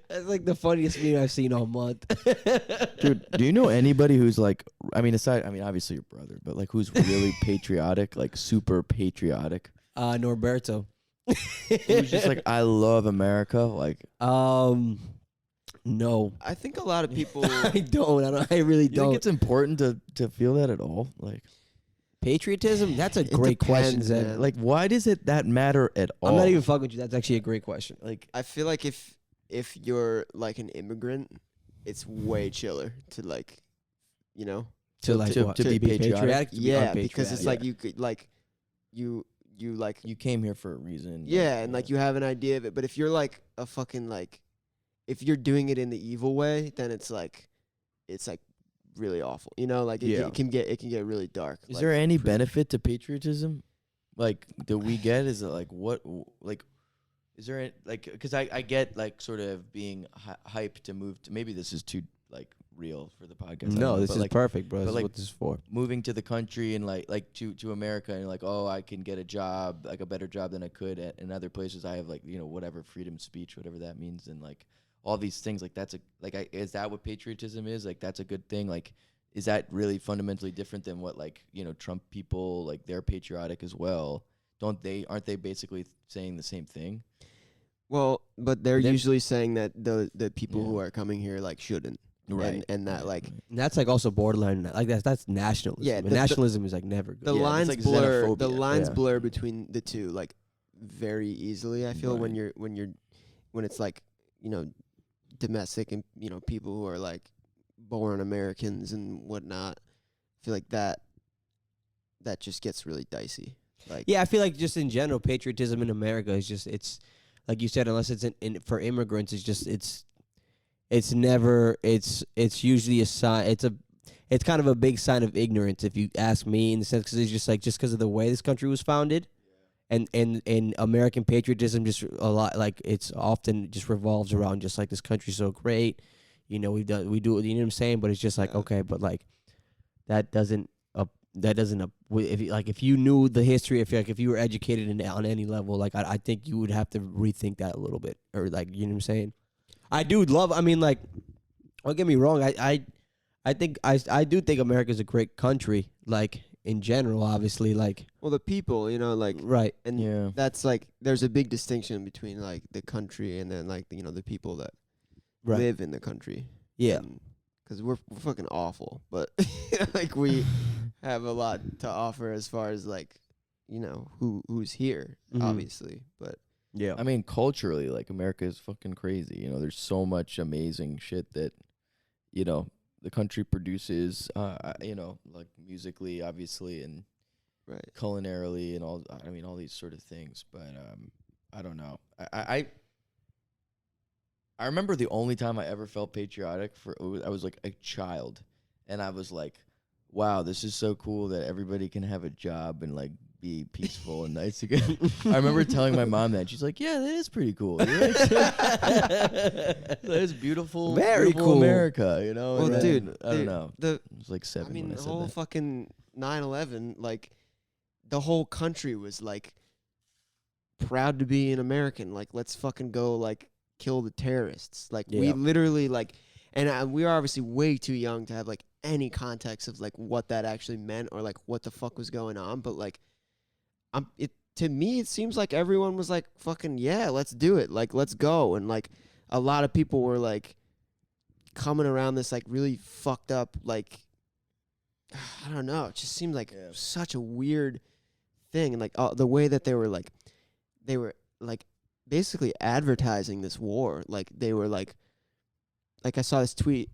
That's like the funniest meme I've seen all month. Dude, do you know anybody who's like, obviously your brother, but like who's really patriotic, like super patriotic? Norberto. Who's just like, I love America, like. No. I think a lot of people. I don't. I really You don't. think it's important to feel that at all? Like patriotism? That's a great question, depends, Zed. man. like why does that matter at all? I'm not even fucking with you. That's actually a great question. like I feel like if you're like an immigrant, it's way chiller to like, you know, to be patriotic? yeah, because it's like you could like you like you came here for a reason. yeah, and like you have an idea of it. But if you're like a fucking like, if you're doing it in the evil way, then it's like really awful. You know, like it can get really dark. Is like, there any pretty- benefit to patriotism? Like that we get? Is it like what like? Is there any, like because I get like sort of being hyped to move to, maybe this is too like real for the podcast. I don't No, know, this but, is like, perfect, bro. This is like, what this is for. moving to the country and like to America and like, oh, I can get a job, like a better job than I could in other places. I have like, you know, whatever freedom of speech, whatever that means, and like all these things. Like that's is that what patriotism is? Like that's a good thing. Like is that really fundamentally different than what like, you know, Trump people, like they're patriotic as well? Aren't they basically saying the same thing? Well, but they're Then- usually saying that the people who Yeah. are coming here like shouldn't. Right. And that like And that's like also borderline. Like that's nationalism. Yeah, And the- nationalism is like never good. the Yeah, it's lines like blur. xenophobia. The lines Yeah. blur between the two like very easily. I feel when Right. when it's like, you know, domestic and, you know, people who are like born Americans and whatnot. I feel like that just gets really dicey. Like Yeah, I feel like just in general, patriotism in America is just it's like you said, unless it's for immigrants, it's never it's usually a sign. It's kind of a big sign of ignorance, if you ask me, in the sense because it's just like just because of the way this country was founded, and American patriotism just a lot like it's often just revolves around just like this country's so great, we do you know what I'm saying? But it's just like okay, but like that doesn't if you knew the history, if you were educated on any level, like I think you would have to rethink that a little bit, or like you know what I'm saying. I do love. I mean, like, don't get me wrong. I think I do think America's a great country. Like in general, obviously, like Well, the people, like right. and that's like there's a big distinction between like the country and then like the people that live in the country. Yeah. Because we're fucking awful, but like we have a lot to offer as far as like who's here, obviously. But yeah, I mean, culturally, like America is fucking crazy. There's so much amazing shit that the country produces. Like musically, obviously, and culinarily, and all. I mean, all these sort of things. But I don't know. I remember the only time I ever felt patriotic I was like a child, and I was like, wow, this is so cool that everybody can have a job and like be peaceful and nice again. I remember telling my mom that. She's like, yeah, that is pretty cool. That is beautiful. Very beautiful cool. America, Well, and dude, I don't know. It was like 7 I mean, when I the said whole that. fucking 9/11, like the whole country was like proud to be an American. Like, let's fucking go, like kill the terrorists. Like we literally like, and we are obviously way too young to have like any context of like what that actually meant or like what the fuck was going on. But like, to me it seems like everyone was like fucking let's do it. Like let's go. And like a lot of people were like coming around this like really fucked up like I don't know. It just seemed like such a weird thing, and like the way that they were like basically advertising this war. Like they were like I saw this tweet,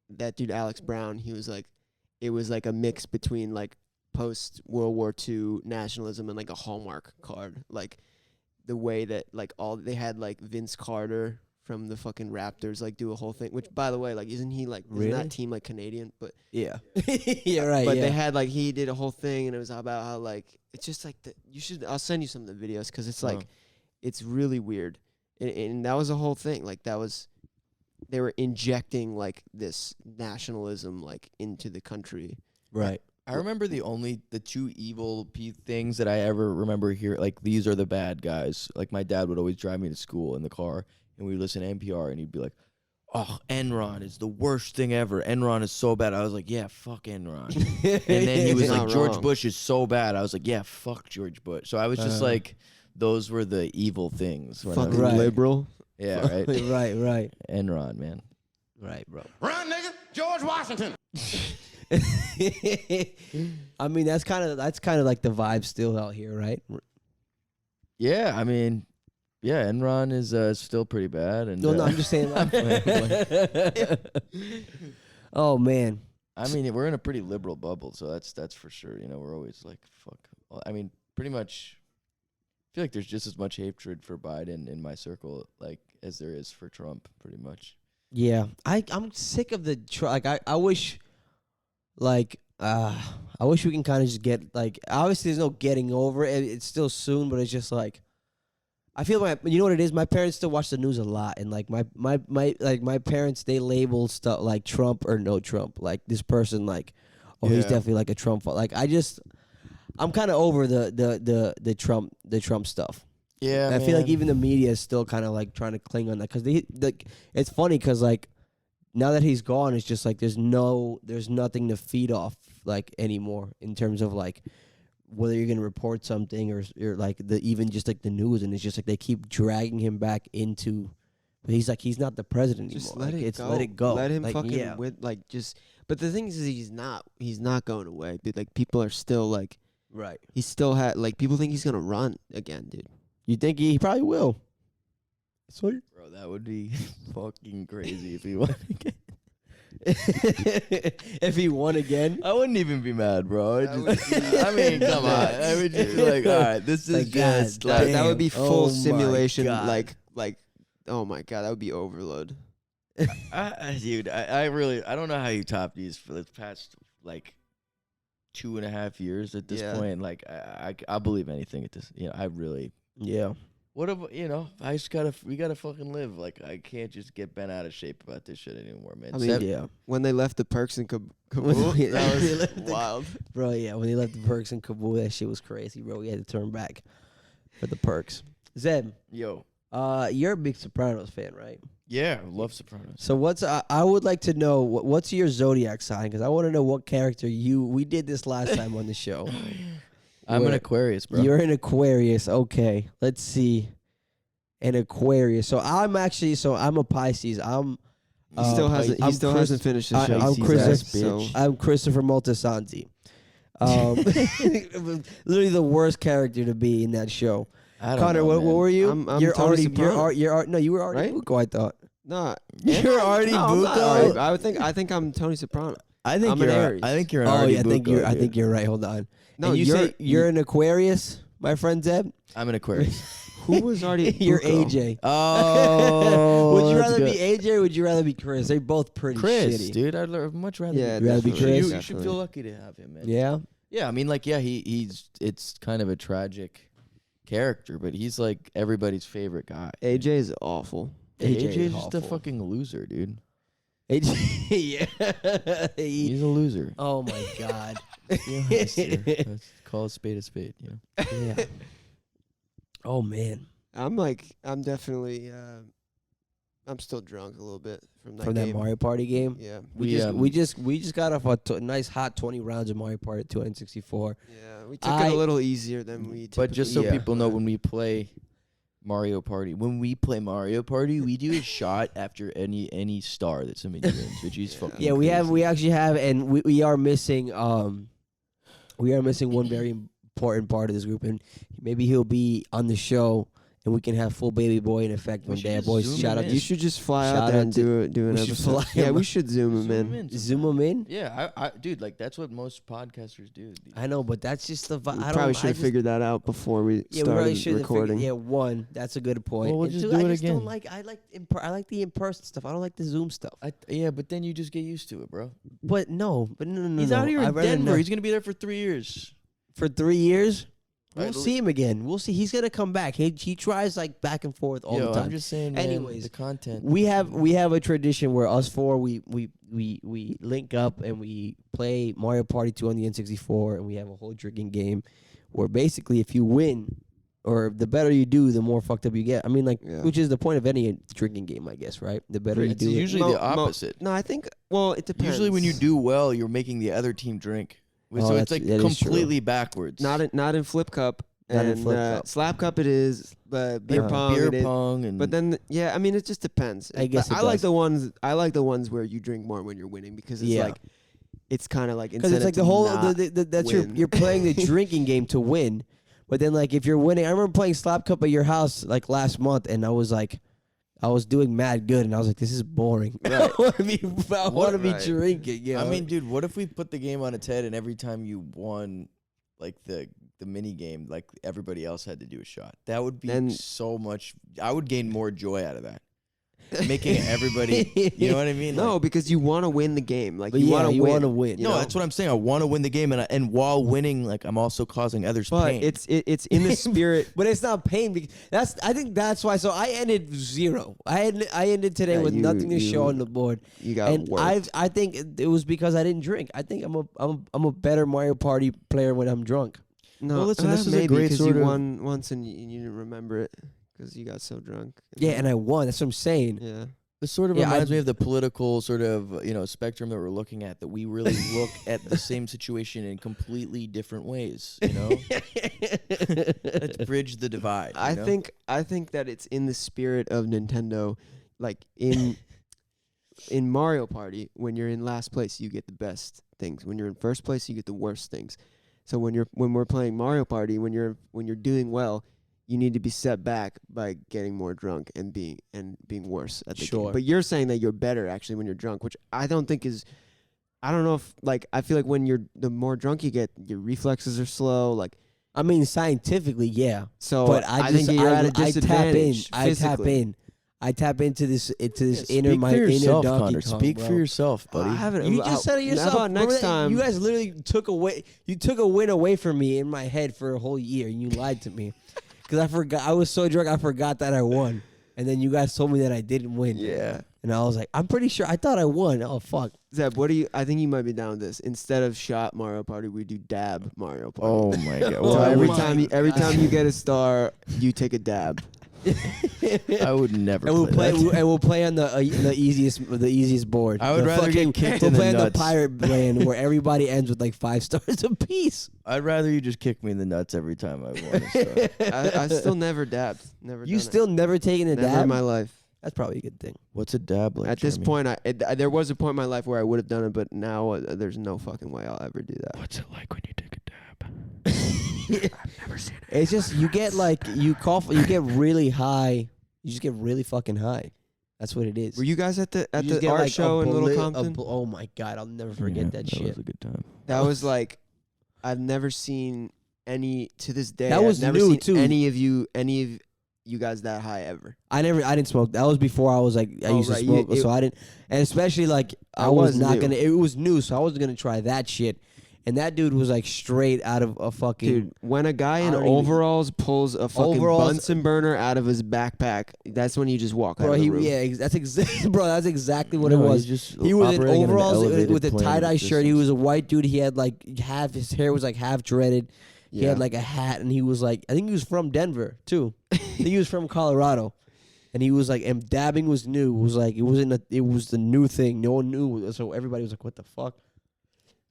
that dude Alex Brown, he was like, it was like a mix between like post World War II nationalism and like a Hallmark card. Like the way that like they had like Vince Carter from the fucking Raptors like do a whole thing, which by the way, like isn't that team like Canadian? But yeah. Yeah, right. But yeah. they had like he did a whole thing, and it was about how like it's just like I'll send you some of the videos because it's like it's really weird, and that was the whole thing. Like they were injecting like this nationalism like into the country. Right. I remember the two evil things that I ever remember here. Like these are the bad guys. Like my dad would always drive me to school in the car, and we'd listen to NPR, and he'd be like, "Oh, Enron is the worst thing ever. Enron is so bad." I was like, "Yeah, fuck Enron." And then he was like, "George Bush is so bad." I was like, "Yeah, fuck George Bush." So I was just like, those were the evil things. Fucking liberal. Yeah, right. right. Enron, man. Right, bro. Run, nigga, George Washington. I mean, that's kind of like the vibe still out here, right? Yeah, I mean, Enron is still pretty bad. And No, I'm just saying. Oh man. I mean, we're in a pretty liberal bubble, so that's for sure. We're always like, fuck. I mean, pretty much. I feel like there's just as much hatred for Biden in my circle, like as there is for Trump, pretty much. Yeah, I'm sick of the like. I wish, like, I wish we can kind of just get like. Obviously, there's no getting over it. It's still soon, but it's just like, I feel like you know what it is. My parents still watch the news a lot, and like my parents, they label stuff like Trump or no Trump. Like this person, like, he's definitely like a Trump. Like I'm kind of over the Trump stuff. Yeah, I feel like even the media is still kind of like trying to cling on that because it's funny because like now that he's gone, it's just like there's nothing to feed off like anymore in terms of like whether you're gonna report something or like even just like the news, and it's just like they keep dragging him back into. But he's not the president Just anymore. let it go. Let him like, fucking But the thing is he's not going away. But like people are still like. Right. He still had like people think he's gonna run again, dude. You think he probably will? Sweet. Bro, that would be fucking crazy if he won again. If he won again, I wouldn't even be mad, bro. That would I mean, come on. I would just be like, all right, this is Like, God just damn. like that would be Oh full my simulation. God. Like, oh my god, that would be overload. Dude, I really I don't know how you top these for the past like 2.5 years at this Yeah. point. Like I believe anything at this. I really. yeah. What about I just we gotta fucking live. Like I can't just get bent out of shape about this shit anymore, man. I mean, Yeah, When they left the perks in When Kabul, they that was left the- wild. bro. Yeah, when they left the perks in Kabul, that shit was crazy, bro. We had to turn back for the perks. Zeb, Yo, you're a big Sopranos fan, right? yeah, love Sopranos. So what's I would like to know what's your zodiac sign, because I want to know what character we did this last time on the show. I'm an Where- Aquarius, bro. You're an Aquarius. Okay, let's see. An Aquarius. So I'm a Pisces. I'm He still hasn't. He I'm still Chris- hasn't finished the I- show. I'm Pisces Chris- ass bitch. so- I'm Christopher Moltisanti. Literally the worst character to be in that show. I don't Connor, know, what man. were you? I'm you're Tony already. Soprano. No, you were already Right? Bucco, I thought. No, You're already no, I'm not Bucco? already. I think I'm Tony Soprano. I think I'm an you're. Aries. I think you're an Oh already yeah, I think dude. you're right. Hold on. No, And you say you're an Aquarius, my friend Zeb. I'm an Aquarius. Who was already? You're Bucco? AJ. Oh, Would you that's rather good. be AJ or would you rather be Chris? They're both pretty Chris, shitty. dude? I'd much rather. Yeah, You'd rather be definitely, Chris? You should feel lucky to have him, man. Yeah. Yeah, I mean, like, yeah, he's it's kind of a tragic character, but he's like everybody's favorite guy. AJ is awful. AJ AJ's is just a awful. fucking loser, dude. AJ, yeah. He's a loser. Oh my god. Be honest here. Let's call a spade a spade. Yeah. Oh man. I'm definitely. I'm still drunk a little bit from that From that game. Mario Party game. Yeah, We just got off a nice hot 20 rounds of Mario Party 264. yeah. We took it a little easier than we. But just so typically people do. know, when we play Mario Party, we do a shot after any star that somebody wins, which is fucking Yeah, we crazy. actually have, and we are missing one very important part of this group, and maybe he'll be on the show, and we can have full baby boy in effect We one should day. just Boys, zoom shout him out in. to You should just fly Shout out there out and to- do an we should episode. fly Yeah, him we out. should zoom him in. zoom him in. Yeah, I dude, like that's what most podcasters do. I know, but that's just the. We I probably don't. should I have just, figured that out before we Yeah, we really started should have recording. figured. Yeah, one. That's a good point. Well, we'll And just two, do I it just again. don't like. I like the in-person stuff. I don't like the Zoom stuff. Yeah, but then you just get used to it, bro. But no. He's out here I'd in rather Denver. not. He's gonna be there for 3 years. For 3 years. I We'll believe- see him again. We'll see. He's gonna come back. He tries like back and forth all Yo, the time. I'm just saying, man, Anyways, the content. we have a tradition where us four we link up and we play Mario Party 2 on the N64, and we have a whole drinking game where basically if you win or the better you do, the more fucked up you get. I mean, like, Yeah. which is the point of any drinking game, I guess, right? The better you It's do it. usually the opposite. No, I think. Well, it depends. Usually, when you do well, you're making the other team drink. Oh, So it's that like is true. completely backwards. not in Flip Cup. Not in and Flip Cup. Slap Cup it is, but beer Uh-huh. pong. beer it is. pong, and But then, yeah, I mean, it just depends. I guess But it I like does. the ones. I like the ones where you drink more when you're winning because it's Yeah. like, it's kind of like Because it's like the whole that's win. you're playing the drinking game to win, but then like if you're winning, I remember playing Slap Cup at your house like last month, and I was like, I was doing mad good, and I was like, this is boring. I want to be Right. drinking. You know? I mean, dude, what if we put the game on its head and every time you won, like the mini game, like everybody else had to do a shot? That would be Then- so much. I would gain more joy out of that. Making everybody, you know what I mean? No, Like, because you want to win the game. Like but you yeah, want to you win. want to win. you no, know? that's what I'm saying. I want to win the game, and while winning, like I'm also causing others But pain. it's in the spirit. But it's not pain. Because I think that's why. So I ended 0. I ended today Yeah, with you- nothing to show you- on the board. You got And worked. I think it was because I didn't drink. I think I'm a better Mario Party player when I'm drunk. No, Well, listen, this is a maybe great 'cause sort you of- won once and you didn't remember it because you got so drunk. Yeah, and I won. That's what I'm saying. Yeah. This sort of Yeah, reminds me of the political sort of spectrum that we're looking at. That we really look at the same situation in completely different ways. You know, let's bridge the divide. I you know? think that it's in the spirit of Nintendo, like in Mario Party. When you're in last place, you get the best things. When you're in first place, you get the worst things. So when we're playing Mario Party, when you're doing well, you need to be set back by getting more drunk and being worse at the Sure. game. But you're saying that you're better actually when you're drunk, which I don't think is. I don't know if like I feel like when the more drunk you get, your reflexes are slow. Like I mean, scientifically, yeah. so, But I think you're at a disadvantage. I tap in. I tap into this inner Speak my for inner yourself, Donkey Connor. Kong, Speak bro. for yourself, buddy. I haven't. You just said it yourself. How about next Remember that? time? You guys literally took a win away from me in my head for a whole year, and you lied to me because I forgot. I was so drunk, I forgot that I won, and then you guys told me that I didn't win. Yeah. And I was like, I'm pretty sure I thought I won. Oh fuck. Zeb, what do you? I think you might be down with this. Instead of shot Mario Party, we do dab Mario Party. Oh my god! So Well, I every would, time you get a star, you take a dab. I would never. And we'll play play. that. And we'll play on the easiest board. I would The rather get fucking- kicked We'll in the play on the nuts. pirate land where everybody ends with like 5 stars apiece. I'd rather you just kick me in the nuts every time I won. I still never dabbed. Never. You done still never taken a it. Never dab? in my life. That's probably a good thing. What's a dab like? At this Jeremy? point, there was a point in my life where I would have done it, but now there's no fucking way I'll ever do that. What's it like when you take a dab? I've never seen it. It's just you get like you cough, you get really high. You just get really fucking high. That's what it is. Were you guys at the You just get, art like, show a in Little bli- a Compton? oh my god, I'll never forget Yeah, that That shit. was a good time. That was like, I've never seen any to this day. That was I've never new, seen too. any of you guys that high ever. I didn't smoke. That was before I was like I Oh, used right. to You- smoke, so I didn't. And especially like I That was was not new. gonna. It was new, so I wasn't gonna try that shit. And that dude was like straight out of a fucking. Dude, when a guy in I don't even- overalls pulls a fucking Overalls- Bunsen burner out of his backpack, that's when you just walk out Bro, of the room. that's exactly, bro. That's exactly what No, it was. he's just He was in operating on an overalls elevated with a plane of tie dye shirt. He existence. was a white dude. He had like his hair was like half dreaded. He Yeah. had like a hat, and he was like, I think he was from Denver too. I think he was from Colorado, and he was like, and dabbing was new. It was like it was the new thing. No one knew, so everybody was like, what the fuck?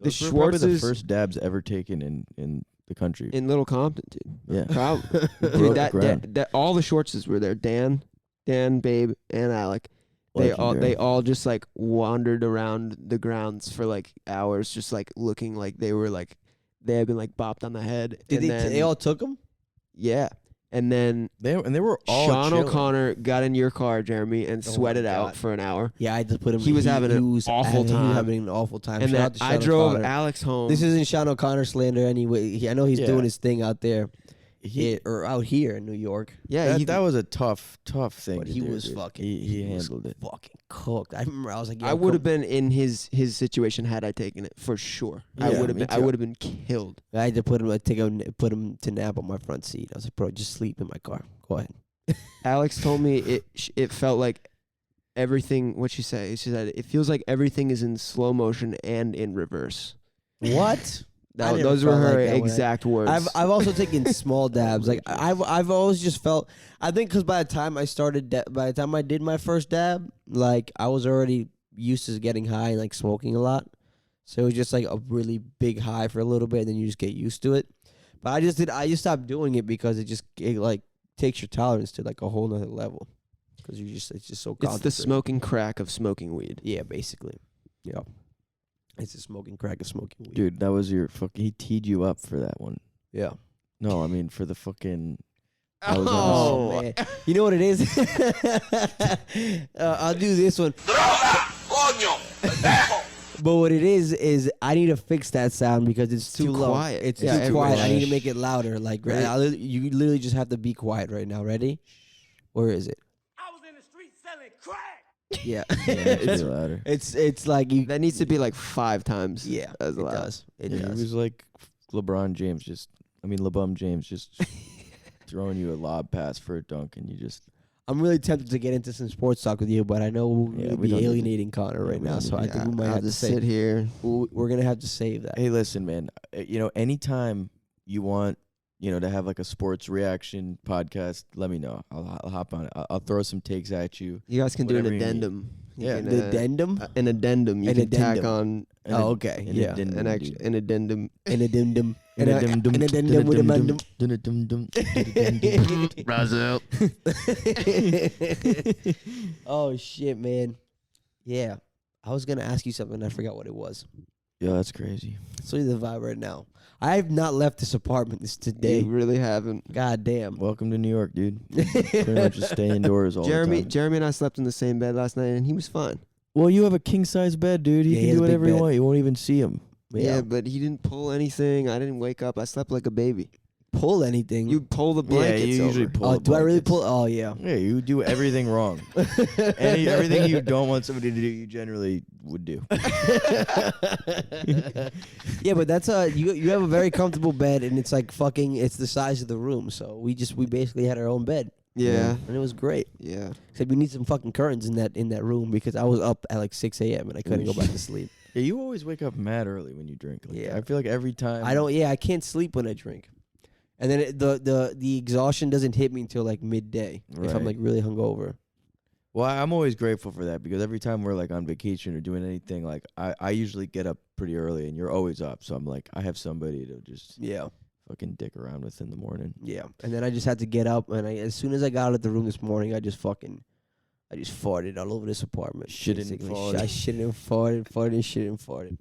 Those The were probably the Schwartzes- first dabs ever taken in the country. In Little Compton, dude. Yeah. Probably. Broke Dude, that, ground. that all the Schwartzes were there. Dan, Babe, and Alec. They Legendary. all just like wandered around the grounds for like hours, just like looking like they were like they had been like bopped on the head. Did and they? then, They all took him. yeah. And then They were all Sean chilling. O'Connor got in your car, Jeremy, and Oh sweated my out God. for an hour. Yeah, I just put him. He was having an awful He was time. having an awful time. And Shout then out to I Sean drove O'Connor. Alex home. This isn't Sean O'Connor slander anyway. I know he's Yeah. doing his thing out there, He, or out here in New York. yeah, that was a tough thing. But to he do, was dude. fucking. He was handled it. Fucking cooked. I remember I was like, I would have been in his situation had I taken it for sure. I Yeah, would have me been. I too. would have been killed. I had to put him to nap on my front seat. I was like, bro, just sleep in my car. Go ahead. Alex told me it felt like everything. What'd she say? She said it feels like everything is in slow motion and in reverse. What? I never Those were felt her like that when exact words. I've also taken small dabs. Like I've always just felt. I think because by the time I started, by the time I did my first dab, like I was already used to getting high and like smoking a lot. So it was just like a really big high for a little bit, and then you just get used to it. But I just stopped doing it because it like takes your tolerance to like a whole nother level. Because it's just so. it's the concentrated. smoking crack of smoking weed. Yeah, basically. Yeah. It's the smoking crack of smoking weed. Dude, that was your fucking. He teed you up for that one. Yeah. No, I mean for the fucking. Oh, man. You know what it is? I'll do this one. But what it is I need to fix that sound because it's too too low. quiet. It's Yeah, too quiet. I need to everybody- make it louder. Like Right. you literally just have to be quiet right now. Ready? Where is it? I was in the street selling crack. Yeah. Yeah, it's louder. it's like you. That needs to be like 5 times. Yeah. as It loud. does. It Yeah, does. It was like LeBum James just throwing you a lob pass for a dunk, and you just. I'm really tempted to get into some sports talk with you, but I know we'll Yeah, we be don't need to- alienating Connor right we now, don't so need I to- think we might I'll have to just say sit here. we're gonna have to save that. Hey, listen, man. Anytime you want, to have like a sports reaction podcast, let me know. I'll hop on it. I'll throw some takes at you. You guys can do an Whatever you need. addendum. You Yeah. can, The addendum. an addendum. You An can tack addendum. on Oh, okay. An Yeah. addendum, an dude. addendum. An addendum. An addendum. An addendum with a mandum. Brazil. Oh shit, man. Yeah. I was gonna ask you something. I forgot what it was. Yeah, that's crazy. So the vibe right now. I have not left this apartment today. You really haven't. God damn. Welcome to New York, dude. Pretty much just stay indoors all the time. Jeremy and I slept in the same bed last night, and he was fine. Well, you have a king size bed, dude. Yeah, You he can has do a big whatever you bed. want. You won't even see him. Yeah, but he didn't pull anything. I didn't wake up. I slept like a baby. Pull anything. You pull the Yeah, blankets you usually over. pull. Oh, the do I really blankets. pull? Oh, yeah. Yeah, you do everything wrong. Everything you don't want somebody to do, you generally would do. Yeah, but that's you have a very comfortable bed, and it's like fucking. It's the size of the room, so we basically had our own bed, Yeah, and it was great. yeah. Except we need some fucking curtains in that room because I was up at like 6 a.m. and I couldn't go back to sleep. Yeah, you always wake up mad early when you drink. Like, Yeah. I feel like every time. I don't. Yeah, I can't sleep when I drink, and then the exhaustion doesn't hit me until like midday if I'm Right. like really hungover. Well, I'm always grateful for that because every time we're like on vacation or doing anything, like I usually get up pretty early and you're always up. So I'm like, I have somebody to just Yeah, fucking dick around with in the morning. yeah. And then I just had to get up, and as soon as I got out of the room this morning, I just farted all over this apartment. Shitted and basically. farted. I shitted and farted and shit and farted.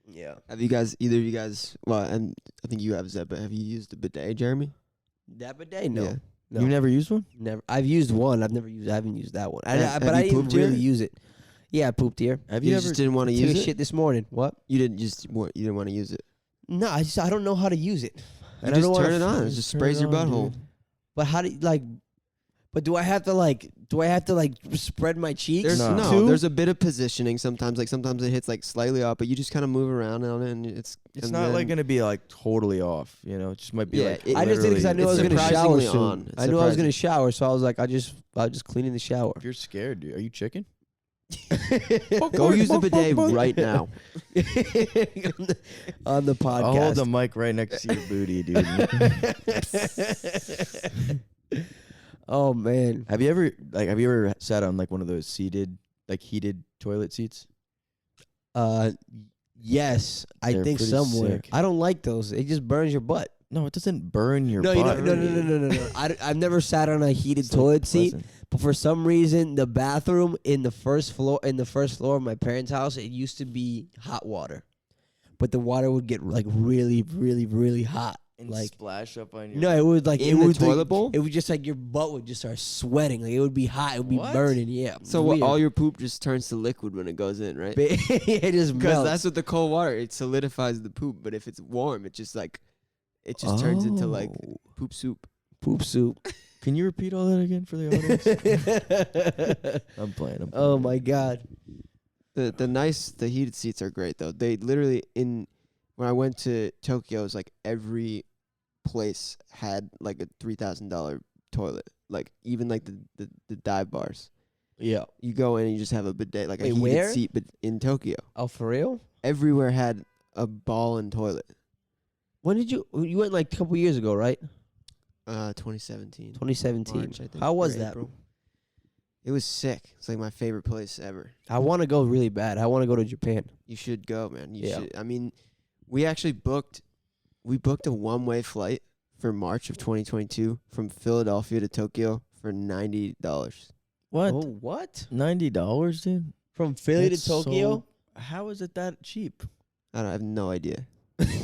Yeah. Have you guys, either of you guys, well, and I think you have, Zeb, but have you used the bidet, Jeremy? That bidet? No. Yeah. No. You never used one? Never. I've used one. I haven't used that one. Have But you I didn't pooped here? really use it. Yeah, I pooped here. Have You you just ever? didn't want to I took use a it? shit this morning. What? You didn't want to use it. No, I don't know how to use it. You And I just don't wanna turn it on. It Just just turn sprays it your on, butthole. dude. But how do you, like? But do I have to spread my cheeks? There's No. too? there's a bit of positioning sometimes. Like sometimes it hits like slightly off, but you just kind of move around on it, and It's and not like then- gonna be like totally off. You know, it just might be Yeah, like. it- I just did it because I knew I It's was going to shower surprisingly soon. on. It's I knew I was going surprising. to shower, so I was like, I'll just clean in the shower. If you're scared, dude, are you chicken? Go use the bidet right now. on the podcast. I'll hold the mic right next to your booty, dude. Oh man. Have you ever sat on like one of those heated toilet seats? Yes, I They're think pretty somewhere. sick. I don't like those. It just burns your butt. No, it doesn't burn your No, butt. no. I've never sat on a heated It's, like, toilet seat, pleasant. but for some reason, the bathroom in the first floor of my parents' house, it used to be hot water, but the water would get like really, really, really hot. And Like splash up on your. no, it would like In it the would toilet like, bowl? It would just like your butt would just start sweating. Like it would be hot. It would be What? burning. Yeah. So what, all your poop just turns to liquid when it goes in, right? it just Because melts. that's what the cold water, it solidifies the poop. But if it's warm, it just turns into like Oh. poop soup. poop soup. Can you repeat all that again for the audience? I'm playing. Oh my god. The heated seats are great though. They literally when I went to Tokyo, it was like every place had like a $3,000 toilet. Like even like the dive bars. Yeah. You go in and you just have a bidet, like a Wait, heated where? seat, but in Tokyo. Oh, for real? Everywhere had a ball and toilet. When did you went like a couple years ago, right? 2017. 2017. March, I think, How was or that? April. It was sick. It's like my favorite place ever. I want to go really bad. I want to go to Japan. You should go, man. You Yeah. should. I mean, we actually booked a one-way flight for March of 2022 from Philadelphia to Tokyo for $90. What? Oh, what? $90, dude? From Philly That's to Tokyo? How is it that cheap? I have no idea.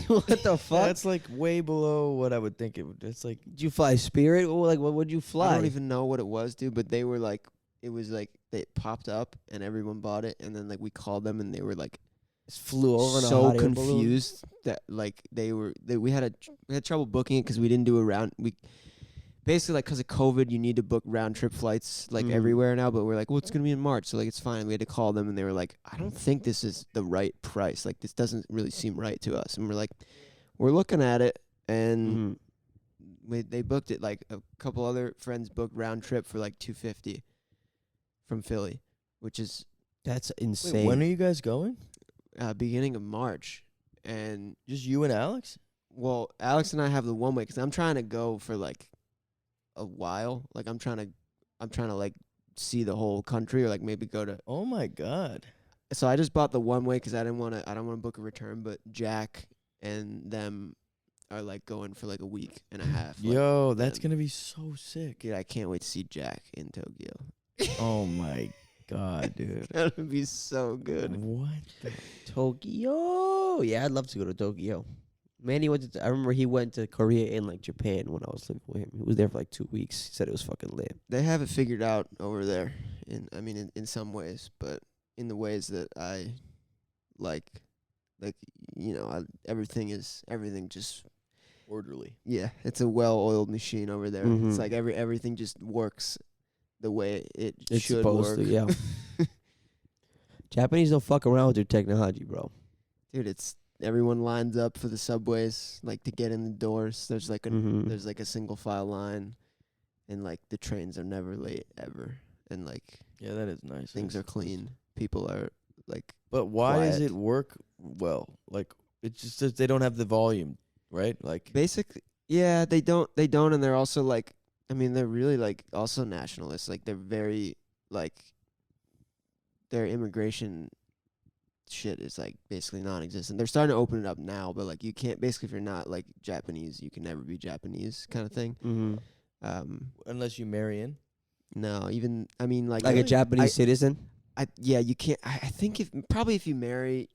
What the fuck? That's like way below what I would think it would. It's like Did you fly Spirit? Or like, what would you fly? I don't even know what it was, dude. But they were like, it was like they popped up and everyone bought it, and then like we called them and they were like Just flew over in a so hot air balloon? confused that like we had trouble booking it because we didn't do a round. We basically like because of COVID, you need to book round trip flights like Mhm. everywhere now. But we're like, well, it's gonna be in March, so like it's fine. We had to call them and they were like, I don't think this is the right price. Like this doesn't really seem right to us. And we're like, we're looking at it, and Mhm. they booked it. Like a couple other friends booked round trip for like $250 from Philly, which is That's wait, insane. when are you guys going? beginning of March. And Just you and Alex? well, Alex and I have the one way because I'm trying to go for like a while. Like I'm trying to like see the whole country or like maybe go to. Oh my god. So I just bought the one way because I don't want to book a return. But Jack and them are like going for like a week and a half. Like, Yo, that's and- gonna be so sick. dude, I can't wait to see Jack in Tokyo. Oh my god, dude. That would be so good. What? Tokyo. Yeah, I'd love to go to Tokyo. Manny went to. I remember he went to Korea and like Japan when I was living with him. He was there for like 2 weeks. He said it was fucking lit. They have it figured out over there. In some ways, but in the ways that I like everything just Orderly. yeah. It's a well-oiled machine over there. Mhm. It's like everything just works the way it It's should supposed work. to, yeah. Japanese don't fuck around with their technology, bro. Dude, it's everyone lines up for the subways like to get in the doors. There's like Mhm. there's like a single file line, and like the trains are never late ever, and like Yeah, that is nice. things are clean. People are like But why does quiet. it work well? Like it's just that they don't have the volume, right? Like basically yeah. They don't, and they're also like they're really like also nationalists. Like they're very like their immigration shit is like basically non-existent. They're starting to open it up now, but like you can't basically if you're not like Japanese, you can never be Japanese kind of thing. Mhm. unless you marry in. No, even Like a Japanese citizen. yeah, you can't. I think if you marry,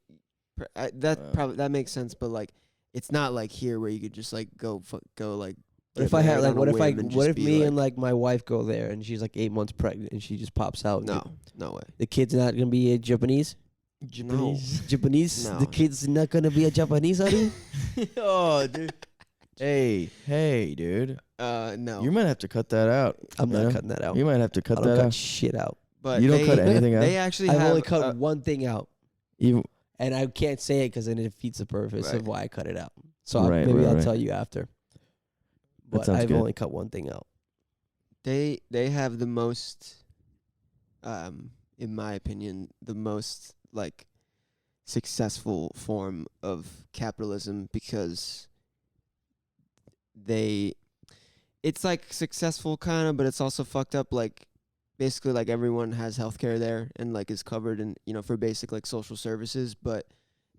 that makes sense. But like, it's not like here where you could just like go like. What get if I had married like on a what if whim and what just if be me and like my wife go there and she's like 8 months pregnant and she just pops out? no way. The kid's not gonna be a Japanese. Japanese. No. The kid's not gonna be a Japanese, honey. Oh, dude. Hey, dude. No. You might have to cut that out. I'm Yeah. not cutting that out. You might have to I cut don't that cut out. shit out. But You don't cut anything out? They actually I've have only cut one thing out, Even and I can't say it because then it defeats the purpose Right. of why I cut it out. So Right, maybe right, I'll right. tell you after. But sounds I've good. only cut one thing out. They have the most, in my opinion, the most like successful form of capitalism because it's like successful kind of, but it's also fucked up. Like basically, like everyone has healthcare there and like is covered and for basic like social services, but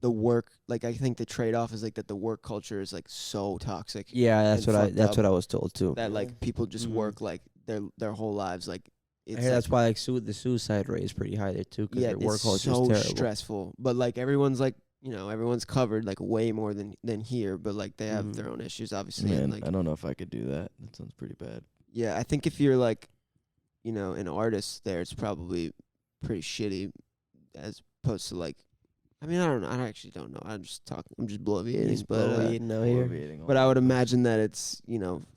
the work, like I think the trade off is like that the work culture is like so toxic. Yeah, and fucked that's up what I was told too. that like people just Mhm. work like their whole lives like I it's hear that's like, why like the suicide rate is pretty high there too because yeah, their work it's culture so is terrible. stressful. But like everyone's like everyone's covered like way more than here. But like they have Mhm. their own issues obviously. man, And like I don't know if I could do that. That sounds pretty bad. yeah, I think if you're like an artist there, it's probably pretty shitty as opposed to like. I mean, I don't know. I actually don't know. I'm just bloviating, He's but bloviating out here. Bloviating all but I would over. imagine that it's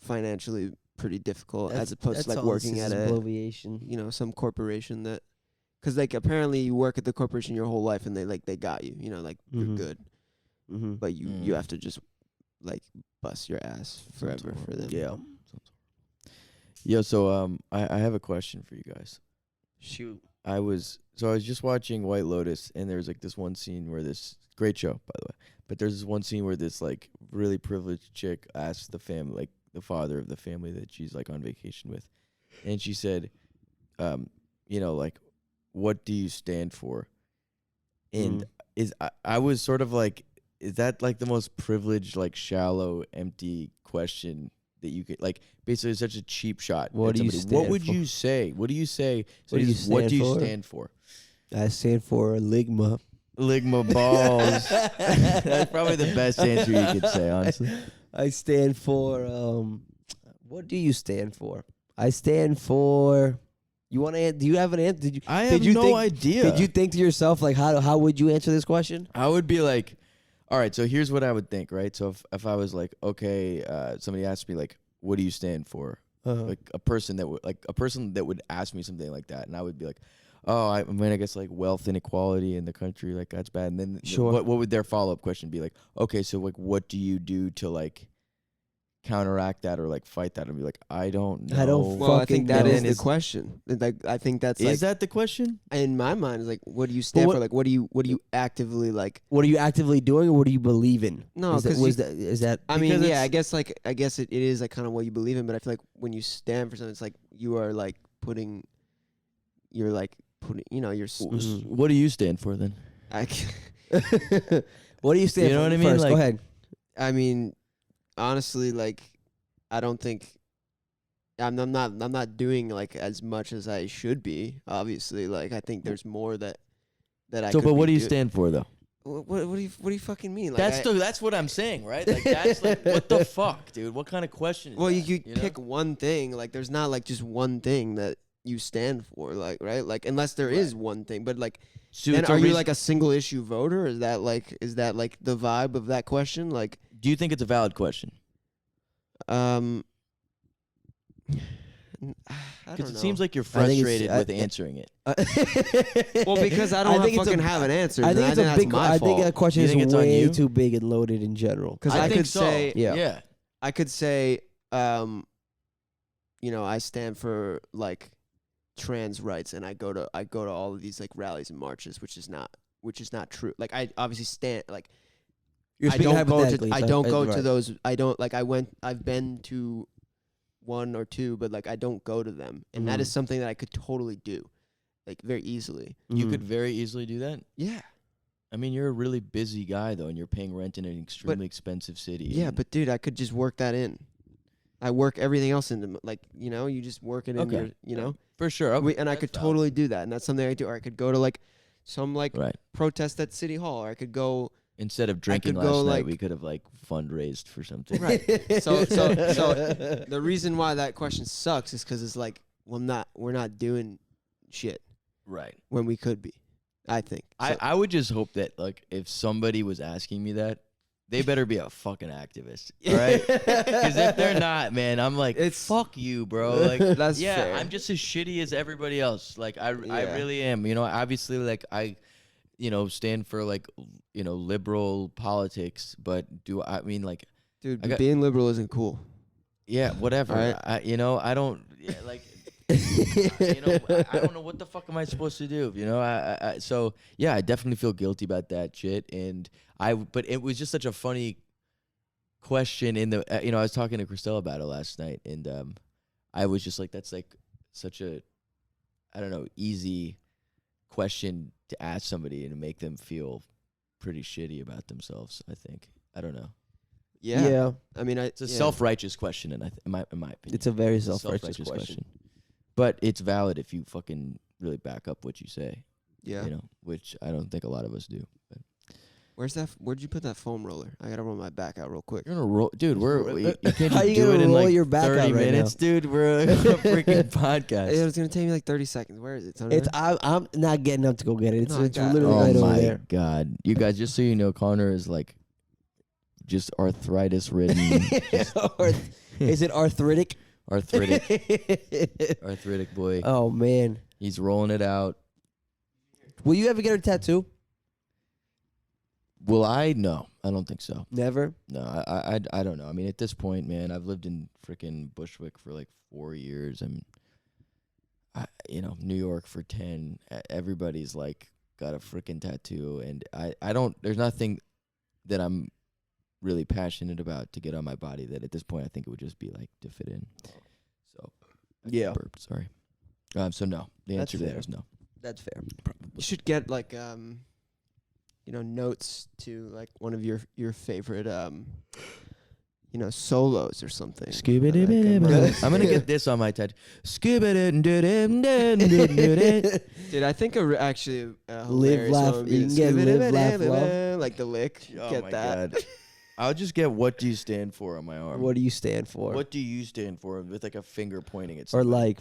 financially pretty difficult as opposed to like working at a bloviation. some corporation that, because like apparently you work at the corporation your whole life and they got you, like you're Mhm. good, Mm-hmm. but you have to just like bust your ass forever for them. Yeah. Yeah, so I have a question for you guys. Shoot. I was just watching White Lotus, and there's like this one scene where this great show, by the way. But there's this one scene where this like really privileged chick asks the family, like the father of the family that she's like on vacation with, and she said, like, what do you stand for? And I was sort of like, is that like the most privileged, like shallow, empty question that you could like? Basically, it's such a cheap shot. What at do you somebody. stand What would for? you say? What do you say? So What do you just, what do you stand for? stand for? I stand for Ligma. Ligma balls. That's probably the best answer you could say, honestly. I stand for what do you stand for? I stand for. You want to? Do you have an answer? Did you? I did have you no think, idea. Did you think to yourself like how would you answer this question? I would be like, all right, so here's what I would think, right? So if I was like, okay, somebody asked me like, what do you stand for? Like a person that would ask me something like that, and I would be like, oh, I mean, I guess like wealth inequality in the country, like that's bad. And then Sure. what would their follow up question be like? Okay, so like, what do you do to like counteract that or like fight that? And be like, I don't know. I don't Well, I fucking think that know. is the question. Like I think that's like Is that the question? in my mind is like, what do you stand what- for? Like, what do you actively like? What are you actively doing, or what do you believe in? No, is that, 'cause was that is that? I mean, Because yeah, it's- I guess it is like kind of what you believe in, but I feel like when you stand for something, it's like you are like putting, you're Mhm. What do you stand for then? What do you stand You know for? what I mean? First, Like- go ahead. I mean, honestly, like I don't think I'm not doing like as much as I should be. Obviously, like I think there's more that I. So, could but what be do you stand for though? What do you fucking mean? Like That's what I'm saying, right? Like that's like what the fuck, dude? What kind of question is well, that, you know? pick one thing. Like there's not like just one thing that you stand for. Like right, like unless there is one thing. But like, So then it's a are you reason- like a single issue voter? Is that like the vibe of that question? Like Do you think it's a valid question? I Because don't it know. seems like you're I think it's- frustrated with answering it. Well, because I I don't think it's fucking a- have an answer. I think it's a that's big. my I fault. think that question You is think it's on way you? too big and loaded in general. Because I I think could so. say Yeah. I could say, I stand for like trans rights, and I go to all of these like rallies and marches, which is not true. Like I obviously stand like You're I speaking don't go to hypothetically, I so- don't go to right. those. I don't like I've been to one or two, but like I don't go to them, and that Mhm. is something that I could totally do, like very easily. You Mhm. could very easily do that. Yeah. I mean, you're a really busy guy though, and you're paying rent in an extremely expensive city. Yeah, and- but dude, I could just work that in. I work everything else into like you just work it in Okay. your for sure. Okay, and I that's could valid. totally do that, and that's something I do. Or I could go to like some like Right. protest at City Hall, or I could go. Instead of drinking could go, last night, like- we could have like fundraised for something. Right. So the reason why that question sucks is because it's like, well, we're not doing shit Right. when we could be. I think. So, I would just hope that like if somebody was asking me that, they better be a fucking activist, all right? Because if they're not, man, I'm like, It's- fuck you, bro. Like, That's yeah, fair. I'm just as shitty as everybody else. Like, I Yeah. really am. You know, obviously, like I, stand for like, liberal politics. But I mean like, dude, I got- being liberal isn't cool. yeah, whatever. Right. I don't like. I don't know what the fuck am I supposed to do. So yeah, I definitely feel guilty about that shit. But it was just such a funny question in the, I was talking to Christelle about it last night, and I was just like, that's like such a, I don't know, easy question to ask somebody and to make them feel pretty shitty about themselves. I think. I don't know. Yeah. Yeah. I mean, It's a self-righteous question, and in my opinion, It's a very It's a self-righteous question. But it's valid if you fucking really back up what you say. Yeah. Which I don't think a lot of us do. But Where'd you put that foam roller? I gotta roll my back out real quick. you're gonna roll, dude. You can't How just you do gonna it in roll like your back 30 out right minutes, dude. We're a freaking podcast. It's gonna take me like 30 seconds. Where is it? It's under It's there? I'm not getting up to go get it. It's, No, I it's got it. literally Oh right over my there. god, you guys! Just so you know, Connor is like just arthritis ridden, Is it arthritic? arthritic boy. Oh man, He's rolling it out. will you ever get a tattoo? Will I? No, I don't think so. Never. No, I don't know. I mean, at this point, man, I've lived in freaking Bushwick for like 4 years, and New York for 10. Everybody's like got a freaking tattoo, and I don't. There's nothing that I'm really passionate about to get on my body. That at this point, I think it would just be like to fit in. So, I Yeah. burped, sorry. So no, the That's answer to that fair. is no. That's fair. You should get like notes to like one of your favorite solos or something. I'm gonna get this on my tattoo. Dude, I think actually Live, hilarious laugh- one would you be can get live, laugh, love. like the lick. Oh Get my that. god! I'll just get "What do you stand for" on my arm. What do you stand for? What do you stand for? With like a finger pointing at Or somebody. like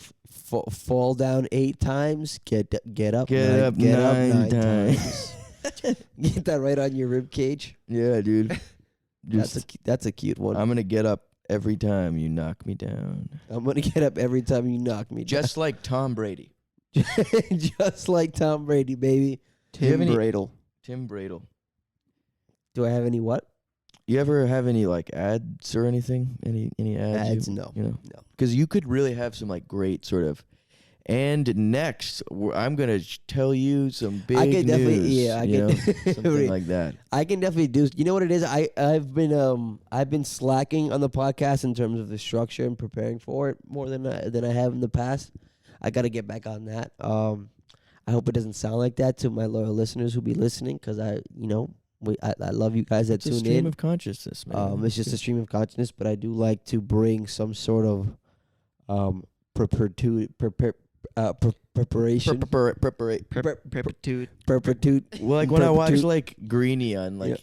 fall down 8 times, get up, Get up get up nine 9 times. times. Get that right on your rib cage. Yeah, dude. That's a cute one. I'm gonna get up every time you knock me down. I'm gonna get up every time you knock me Just like Tom Brady. down. Just like Tom Brady, baby. Do you have Tim any- Bradle. Tim Bradle. Do I have any what? You ever have any like ads or anything? Any ads? Ads? No. You know, No. because you could really have some like great sort of. And next, I'm gonna tell you some big I could definitely, news. yeah, I you can know? Something like that. I can definitely do. You know what it is? I've been slacking on the podcast in terms of the structure and preparing for it more than I have in the past. I got to get back on that. I hope it doesn't sound like that to my loyal listeners who be listening, because I love you guys that It's a tune stream in. of consciousness, man. It's just a stream of consciousness, but I do like to bring some sort of preparation. Perpetude. Well, like when I watch Perpetude. like Greeny on like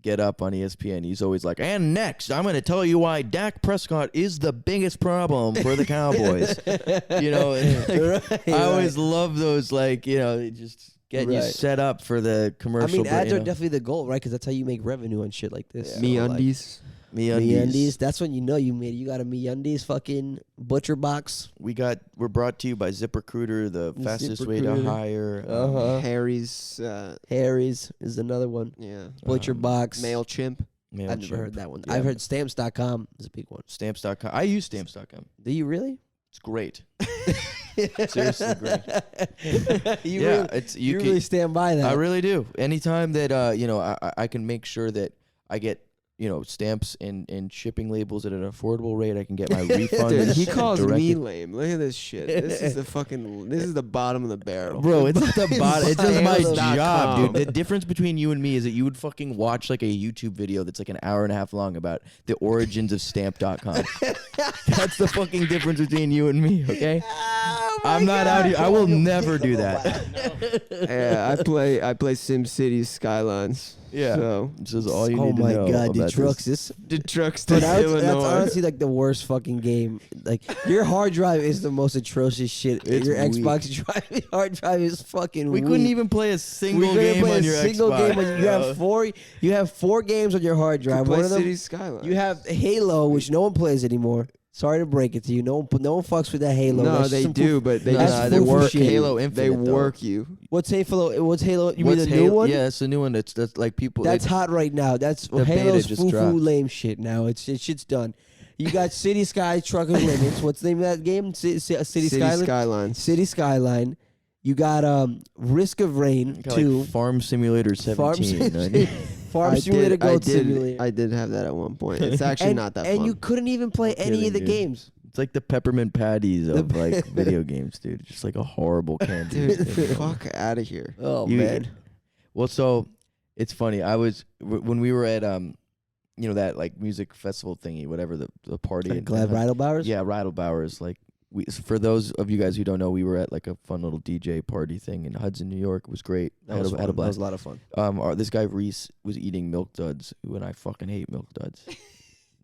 Get Up on ESPN, he's always like, and next I'm going to tell you why Dak Prescott is the biggest problem for the Cowboys. And, like, I always love those, like, they just get you set up for the commercial. I mean, ads are definitely the goal, right? Because that's how you make revenue and shit like this. Me undies. MeUndies. That's when you got a MeUndies fucking butcher box. We're brought to you by ZipRecruiter, the fastest way to hire. Harry's. Harry's is another one. Yeah. Butcher box. MailChimp. I've never heard that one. Yeah. I've heard Stamps.com is a big one. Stamps.com. I use Stamps.com. Do you really? It's great. Seriously great. You really stand by that. I really do. Anytime that I can make sure that I get stamps and shipping labels at an affordable rate, I can get my refund. Dude, he calls me directed. lame. Look at this shit. This is the bottom of the barrel. Bro, it's not the bottom. It's just my Stamps.com. job, dude. The difference between you and me is that you would fucking watch like a YouTube video that's like an hour and a half long about the origins of Stamp.com. That's the fucking difference between you and me, okay? I'm not out here. I will never do that. Yeah, I play SimCity Skylines. Yeah. So This is all you Oh need to my know god, about Detroit this. is. Detroit's But to that's Illinois. honestly like the worst fucking game. Like your hard drive is the most atrocious shit. It's your weak. Xbox drive, hard drive is fucking. We weak. couldn't even play a single We couldn't game play on a your single Xbox. game on, you have four games on your hard drive. Play One of them City Skylines. you have Halo, which no one plays anymore. Sorry to break it to you. No one fucks with that Halo. No, That's they some do, foo- but they That's just foo-foo work shit. Halo They Infinite, though. work you. What's Halo? What's Halo? You What's mean the Halo? new one? Yeah, it's the new one. That's like people. That's hot right now. That's The beta Halo's just foo dropped. lame shit now. Shit's done. You got City Sky Trucker Limits. What's the name of that game? City Skyline. Skylines. City Skyline. You got Risk of Rain Like 2. Farm Simulator 17. Farm Simulator Goat Simulator. I did have that at one point. It's actually not that fun. And you couldn't even play any kidding, of the dude. games. It's like the peppermint patties of like video games, dude. Just like a horrible candy. Dude, fuck out of here. Oh You- man. Well, so it's funny. I was when we were at that like music festival thingy, whatever the party. Like Glad Bowers? Yeah, Bowers. Like for those of you guys who don't know, we were at like a fun little DJ party thing in Hudson, New York. It was great. That was had a fun. That was blast. a lot of fun. This guy Reese was eating Milk Duds, and I fucking hate Milk Duds.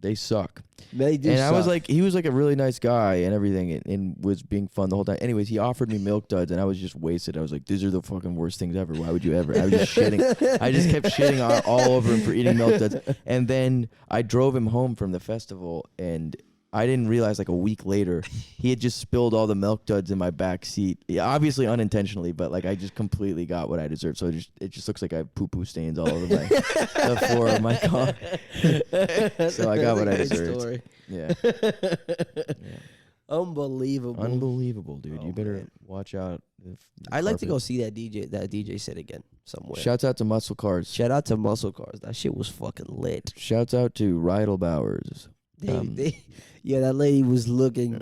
They suck. They do And I was suck. like, he was like a really nice guy and everything, and was being fun the whole time. Anyways, he offered me Milk Duds, and I was just wasted. I was like, these are the fucking worst things ever. Why would you ever? I was just shitting. I just kept shitting all over him for eating Milk Duds. And then I drove him home from the festival, and I didn't realize like a week later he had just spilled all the Milk Duds in my back seat. Yeah, obviously unintentionally, but like I just completely got what I deserved. So it just looks like I have poo-poo stains all over the floor of my car. So I got what I That's a great deserved. story. Yeah. Unbelievable. Unbelievable, dude. Oh, You better man. watch out. I'd like to go see that DJ set again somewhere. Shouts out to Muscle Cars. Shout out to Muscle Cars. That shit was fucking lit. Shouts out to Rydell Bowers. Yeah, that lady was looking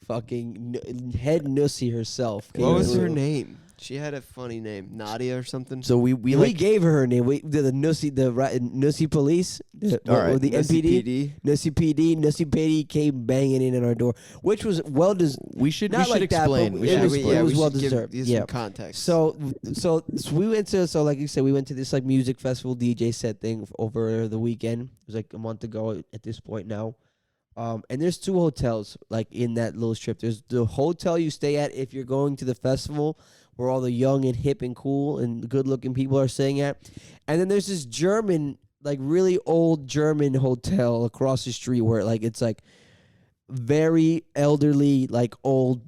fucking head nussy herself. What was her name? She had a funny name, Nadia or something. So we We gave her name. The Nussy Police, All right. the NPD, Nussy PD came banging in our door, which was we should not like that, but explain. We it should was- explain. it was well should deserved. Give Yeah. some context. So we went to like you said, we went to this like music festival DJ set thing over the weekend. It was like a month ago at this point now. And there's 2 hotels like in that little strip. There's the hotel you stay at if you're going to the festival, where all the young and hip and cool and good looking people are staying at. And then there's this German, like really old German hotel across the street where like it's like very elderly, like old,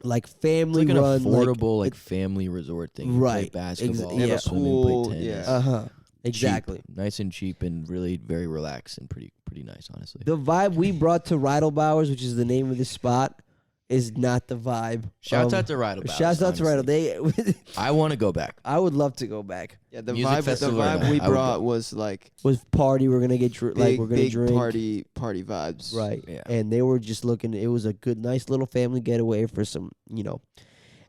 like It's family like an run, affordable like family resort thing. You Right. Play basketball. They have play a swimming, pool, play tennis. yeah. Exactly. Cheap. Nice and cheap and really very relaxed and pretty nice, honestly. The vibe we brought to Rydell Bowers, which is the name of the spot, is not the vibe. Shouts out to Rydell Bowers. Shouts out to honestly. Rydell. I want to go back. I would love to go back. yeah, the Music vibe festival, we I would brought go. was like With party, we're gonna get big, we're gonna big drink. party vibes. Right. Yeah. And they were just looking. It was a good, nice little family getaway for some,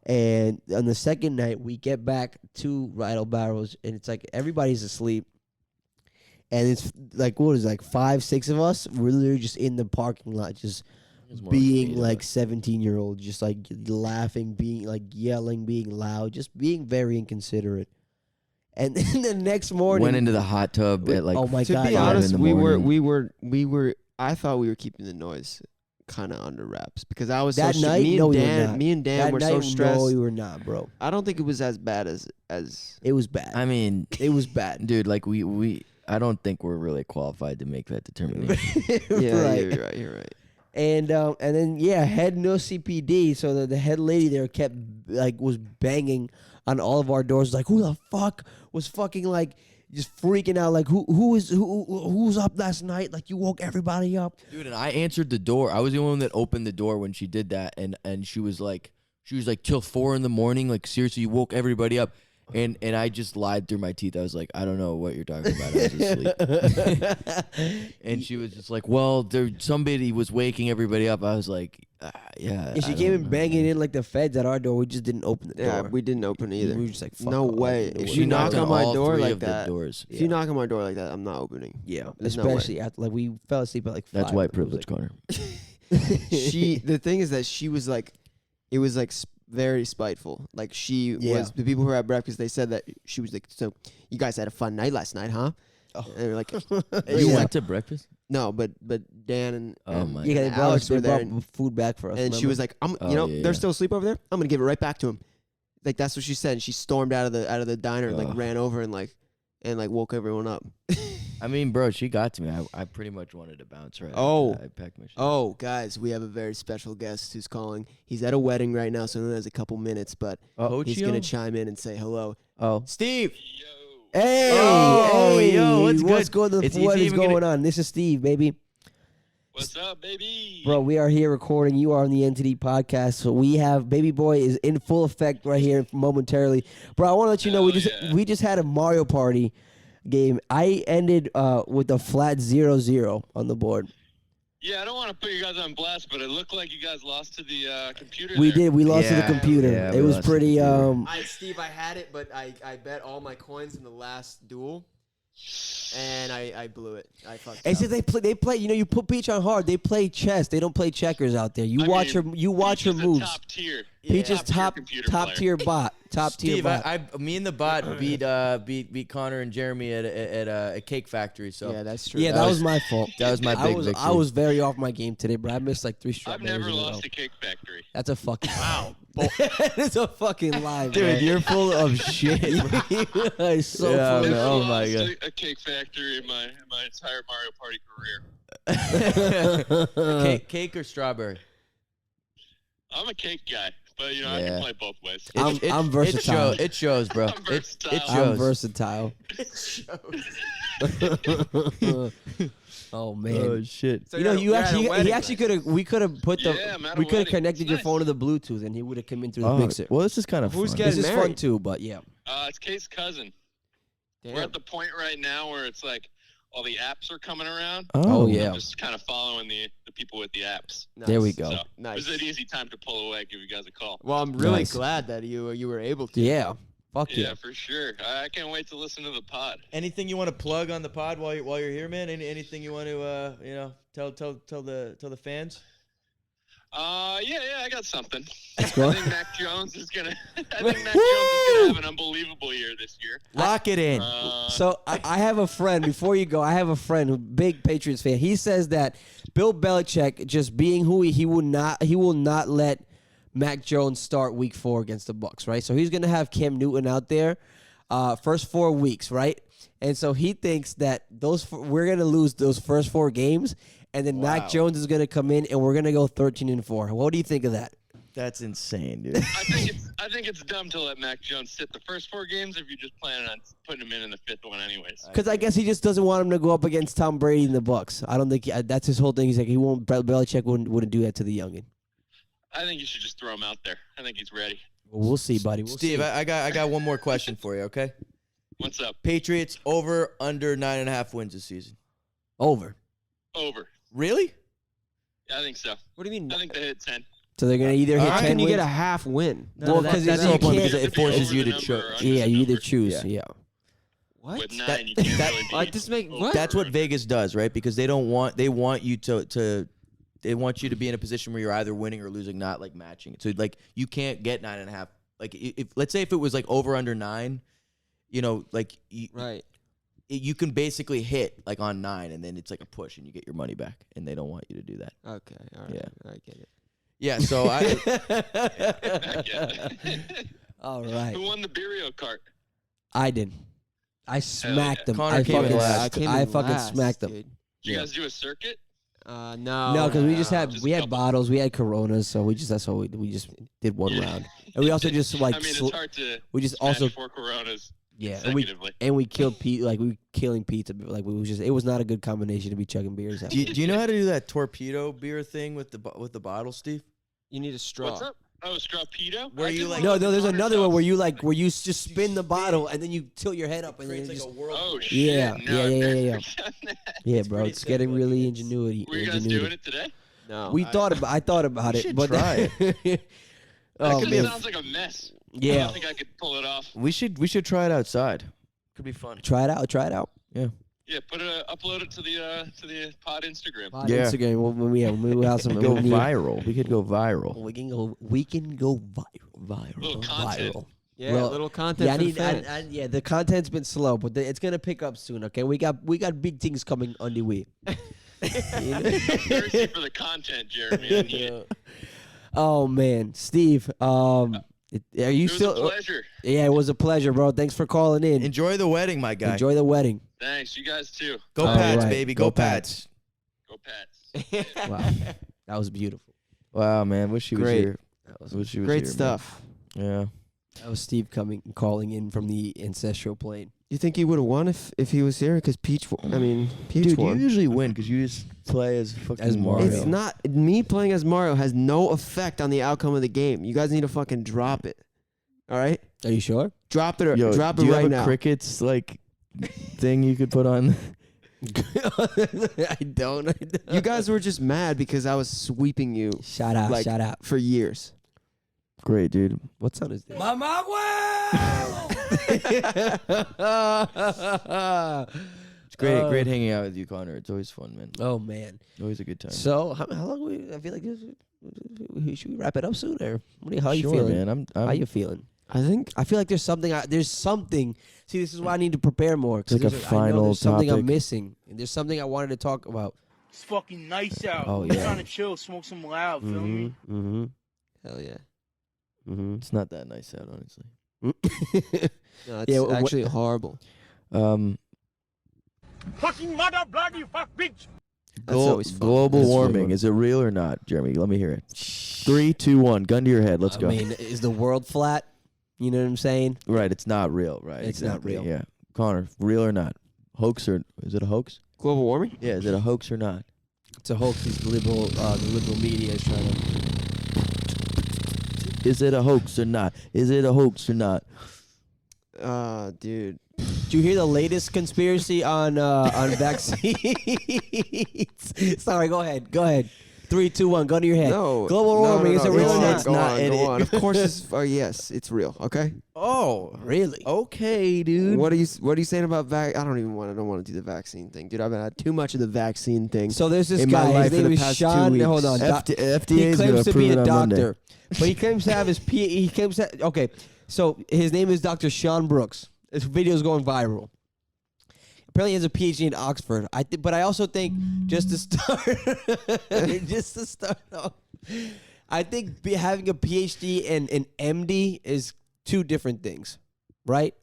And on the second night, we get back to Rydell Bowers, and it's like everybody's asleep. And it's like, what is it, like 5, 6 of us? We're literally just in the parking lot, just It's more being beta, like but- 17-year-old, just like laughing, being like yelling, being loud, just being very inconsiderate. And then the next morning, Went into the hot tub at like oh my To god, be yeah. honest, in the we morning. were. I thought we were keeping the noise kind of under wraps because I was That so night, me no, and we were Dan, not. me and Dan that were night, so stressed. No, we were not, bro. I don't think it was as bad as It was bad. I mean, It was bad. dude, like we I don't think we're really qualified to make that determination. yeah. Right. You're right. You're right. And then head no CPD. So the head lady there kept was banging on all of our doors, like, who the fuck was fucking like just freaking out, like who's up last night? Like, you woke everybody up. Dude, and I answered the door. I was the only one that opened the door when she did that, and she was like till 4 a.m. Like, seriously, you woke everybody up. And I just lied through my teeth. I was like, I don't know what you're talking about. I was asleep. And she was just like, well, somebody was waking everybody up. I was like, yeah. And she I came don't in know, banging man. in like the feds at our door. We just didn't open the Yeah, door. we didn't open it either. We were just like, fuck No off. way. No If way. you knock knocked on my all door 3 like of the that, doors. if you knock on my door like that, I'm not opening. Yeah, There's no way. especially after we fell asleep at like 5. That's white It was privilege, Connor. The thing is that she was like, it was like very spiteful. Like she was, the people who were at breakfast, they said that she was like, so you guys had a fun night last night, huh? Oh. And they were like, You yeah. went to breakfast? No, but Dan and, Oh and my Yeah, they and brought, Alex they were there, brought food back for us. and she remember? was like, Yeah, they're yeah. still asleep over there. I'm gonna give it right back to him. Like that's what she said. And she stormed out of the diner and like Ugh. ran over and woke everyone up. I mean, bro, she got to me. I pretty much wanted to bounce right Oh. after that. I packed my shit. Oh, guys, we have a very special guest who's calling. He's at a wedding right now, so he only has a couple minutes, but he's gonna chime in and say hello. oh, Steve. hey, Oh, hey, yo, what's what's good? going? Is What he is even going on? This is Steve, baby. What's up, baby? Bro, we are here recording. You are on the N.t.D podcast. So we have Baby Boy is in full effect right here momentarily. Bro, I want to let you know we just had a Mario Party game. I ended with a flat 0-0 on the board. Yeah, I don't want to put you guys on blast, but it looked like you guys lost to the computer. We there. did. We lost to the Yeah, computer. yeah, it we was lost to the pretty. computer. Steve, I had it, but I bet all my coins in the last duel, and I blew it. I fucked It's up. just they play. You know, you put Peach on hard. They play chess. They don't play checkers out there. You watch her Peach her is a moves. Top tier. Peach is top computer top player. tier bot. Top tier Steve, bot. me and the bot beat Connor and Jeremy at a cake factory. So Yeah, that's true. Yeah, that was my fault. that was my big I victory. was very off my game today, bro. I missed like 3 I've strawberries. never in a lost row. a cake factory. That's a fucking wow. It's a fucking lie, Dude, you're full of shit. bro. you are so Yeah, full man. of Oh Never my lost God. a cake factory in my entire Mario Party career. Cake or strawberry? I'm a cake guy, but I Yeah. can play both ways. I'm versatile. It shows, bro. I'm versatile. It I'm shows. versatile. Oh man. Oh shit. So You know, you're at a he wedding actually last could have. We could have put the. Yeah, I'm at a we could have wedding. connected It's your night. phone to the Bluetooth, and he would have come in through the Oh, mixer. well, this is kind of Who's fun. getting This is fun married? too, but yeah. It's Kate's cousin. We're Damn. at the point right now where it's like all the apps are coming around. Oh, yeah. I'm just kind of following the people with the apps. There we go. So Nice. it was an easy time to pull away, give you guys a call. Well, I'm really Nice. glad that you were able to. Yeah. Fuck Yeah, yeah. for sure. I can't wait to listen to the pod. Anything you want to plug on the pod while you're here, man? Anything you want to tell the fans? Yeah, I got something. go. I think Mac Jones is gonna. Have an unbelievable year this year. Lock it in. So I have a friend. Before you go, I have a friend who big Patriots fan. He says that Bill Belichick, just being who he will not let Mac Jones start Week 4 against the Bucs, right? So he's gonna have Cam Newton out there, first 4 weeks, right? And so he thinks that we're gonna lose those first 4 games, and then Mac Jones is gonna come in, and we're gonna go 13-4. What do you think of that? That's insane, dude. I think it's dumb to let Mac Jones sit the first 4 games if you're just planning on putting him in the 5th one, anyways. Because I guess he just doesn't want him to go up against Tom Brady and the Bucs. I don't think that's his whole thing. He's like Belichick wouldn't do that to the youngin. I think you should just throw him out there. I think he's ready. Well, we'll see, buddy. We'll Steve, see. I got one more question for you. Okay. What's up? Patriots over under 9.5 wins this season. Over. Over. Really? I think so. What do you mean? I think they hit 10. So they're gonna either hit How 10 can you wins. get a half win? Well, because that's you the whole point, can't. because it forces you to choose. Yeah, you either choose. Yeah. Yeah. What? With 9, That- you can't that- really Like beat this make over what? That's what under. Vegas does, right? Because they want you to they want you to be in a position where you're either winning or losing, not like matching it. So like you can't get 9.5. Like if let's say if it was like over under 9, you know, like you can basically hit like on 9, and then it's like a push, and you get your money back, and they don't want you to do that. Okay, all right, Yeah. I get it. Yeah, so I get it. All right. Who won the Beerio cart? I did. I smacked him. Connor I came in fucking, last. I fucking smacked him. Did you guys do a circuit? No. No, because we just had Just we a had couple. bottles, we had Coronas, so we just we just did one Yeah. round, and we also just like I mean, it's hard to we just smash also 4 Coronas yeah, consecutively. and we killed Pete, like we were killing pizza, like we was just it was not a good combination to be chugging beers. do you know how to do that torpedo beer thing with the bottle, Steve? You need a straw. What's up? Oh, Strawpedo? Where I you did like- one No, with no, the there's Connor another one cups. where you just spin the bottle and then you tilt your head up and then Creates you like just a whirlpool. Oh, shit. Yeah, No, yeah, I've yeah, never yeah. done that. yeah, bro, pretty it's getting simple. really It's- ingenuity. Were you guys doing it today? No. We thought about I thought about We it, should but try That oh could man, sounds like a mess. I yeah, don't think I could pull it off. We should try it outside. Could be fun. try it out, Yeah. Yeah, upload it to the pod Instagram. on Yeah. Instagram when we have some Go when we- viral. We could go viral. We can go viral. Little content. Viral. Yeah, Well, little content Yeah, for the fans. yeah, the content's been slow, but it's gonna pick up soon. Okay, we got big things coming on the way. Thirsty for the content, Jeremy. I need it. Oh man, Steve, are you It was still? a pleasure. Yeah, it was a pleasure, bro. Thanks for calling in. Enjoy the wedding, my guy. Enjoy the wedding. Thanks. You guys too. Go All Pats, right. baby. Go Go Pats. Pats. Go Pats. Wow, that was beautiful. Wow, man. Wish he was Great. here. That was Wish he was Great here, stuff. Man. Yeah. that was Steve calling in from the ancestral plane. You think he would have won if he was here? Because Peach Dude, won. you usually win because you just play as fucking As Mario. It's not me playing as Mario has no effect on the outcome of the game. You guys need to fucking drop it. All right, Are you sure? drop it. Yo, Drop do it you right have a now. crickets like thing you could put on? I don't. You guys were just mad because I was sweeping you Shout out! Like- Shout out! for years. Great, dude. What son is this? It's great hanging out with you, Connor. It's always fun, man. Oh man. Always a good time. So how long? I feel like should we wrap it up soon, or how are you sure, feeling? man. How you feeling? I think I feel like there's something. See, this is why I need to prepare more. 'Cause It's like a I know final there's something I'm topic. missing. And there's something I wanted to talk about. It's fucking nice out. Oh, I'm yeah. trying to chill, smoke some loud, feel me? Mm-hmm. hell yeah. Mm-hmm. It's not that nice out, honestly. No, it's Yeah, actually horrible. Fucking mother bloody fuck bitch! That's always fun. Global That's really warming. fun. Is it real or not, Jeremy? Let me hear it. 3, 2, 1. Gun to your head. Let's go. I mean, is the world flat? You know what I'm saying? Right. It's not real. Right. It's not exactly, real. Yeah. Connor, real or not? Hoax or is it a hoax? Global warming? Yeah. Is it a hoax or not? It's a hoax. The liberal media is trying to. Is it a hoax or not? Is it a hoax or not? Dude. Did you hear the latest conspiracy on vaccines? Sorry, go ahead. 3, 2, 1, gun to your head. No. Global warming, is it real or not? Go on, It's go not on. Of course it's yes, it's real, okay? Oh, Really? okay, dude. What are you saying about I don't want to do the vaccine thing. Dude, I've had too much of the vaccine thing. So there's this In my guy. life His for name the is past 2 Sean. weeks. Hold on. FDA He is gonna claims to approve be it a on Monday. doctor, but he claims to have his He claims that So his name is Dr. Sean Brooks. This video is going viral. Apparently, he has a PhD in Oxford. But I also think just to start off, I think having a PhD and an MD is 2 different things, right?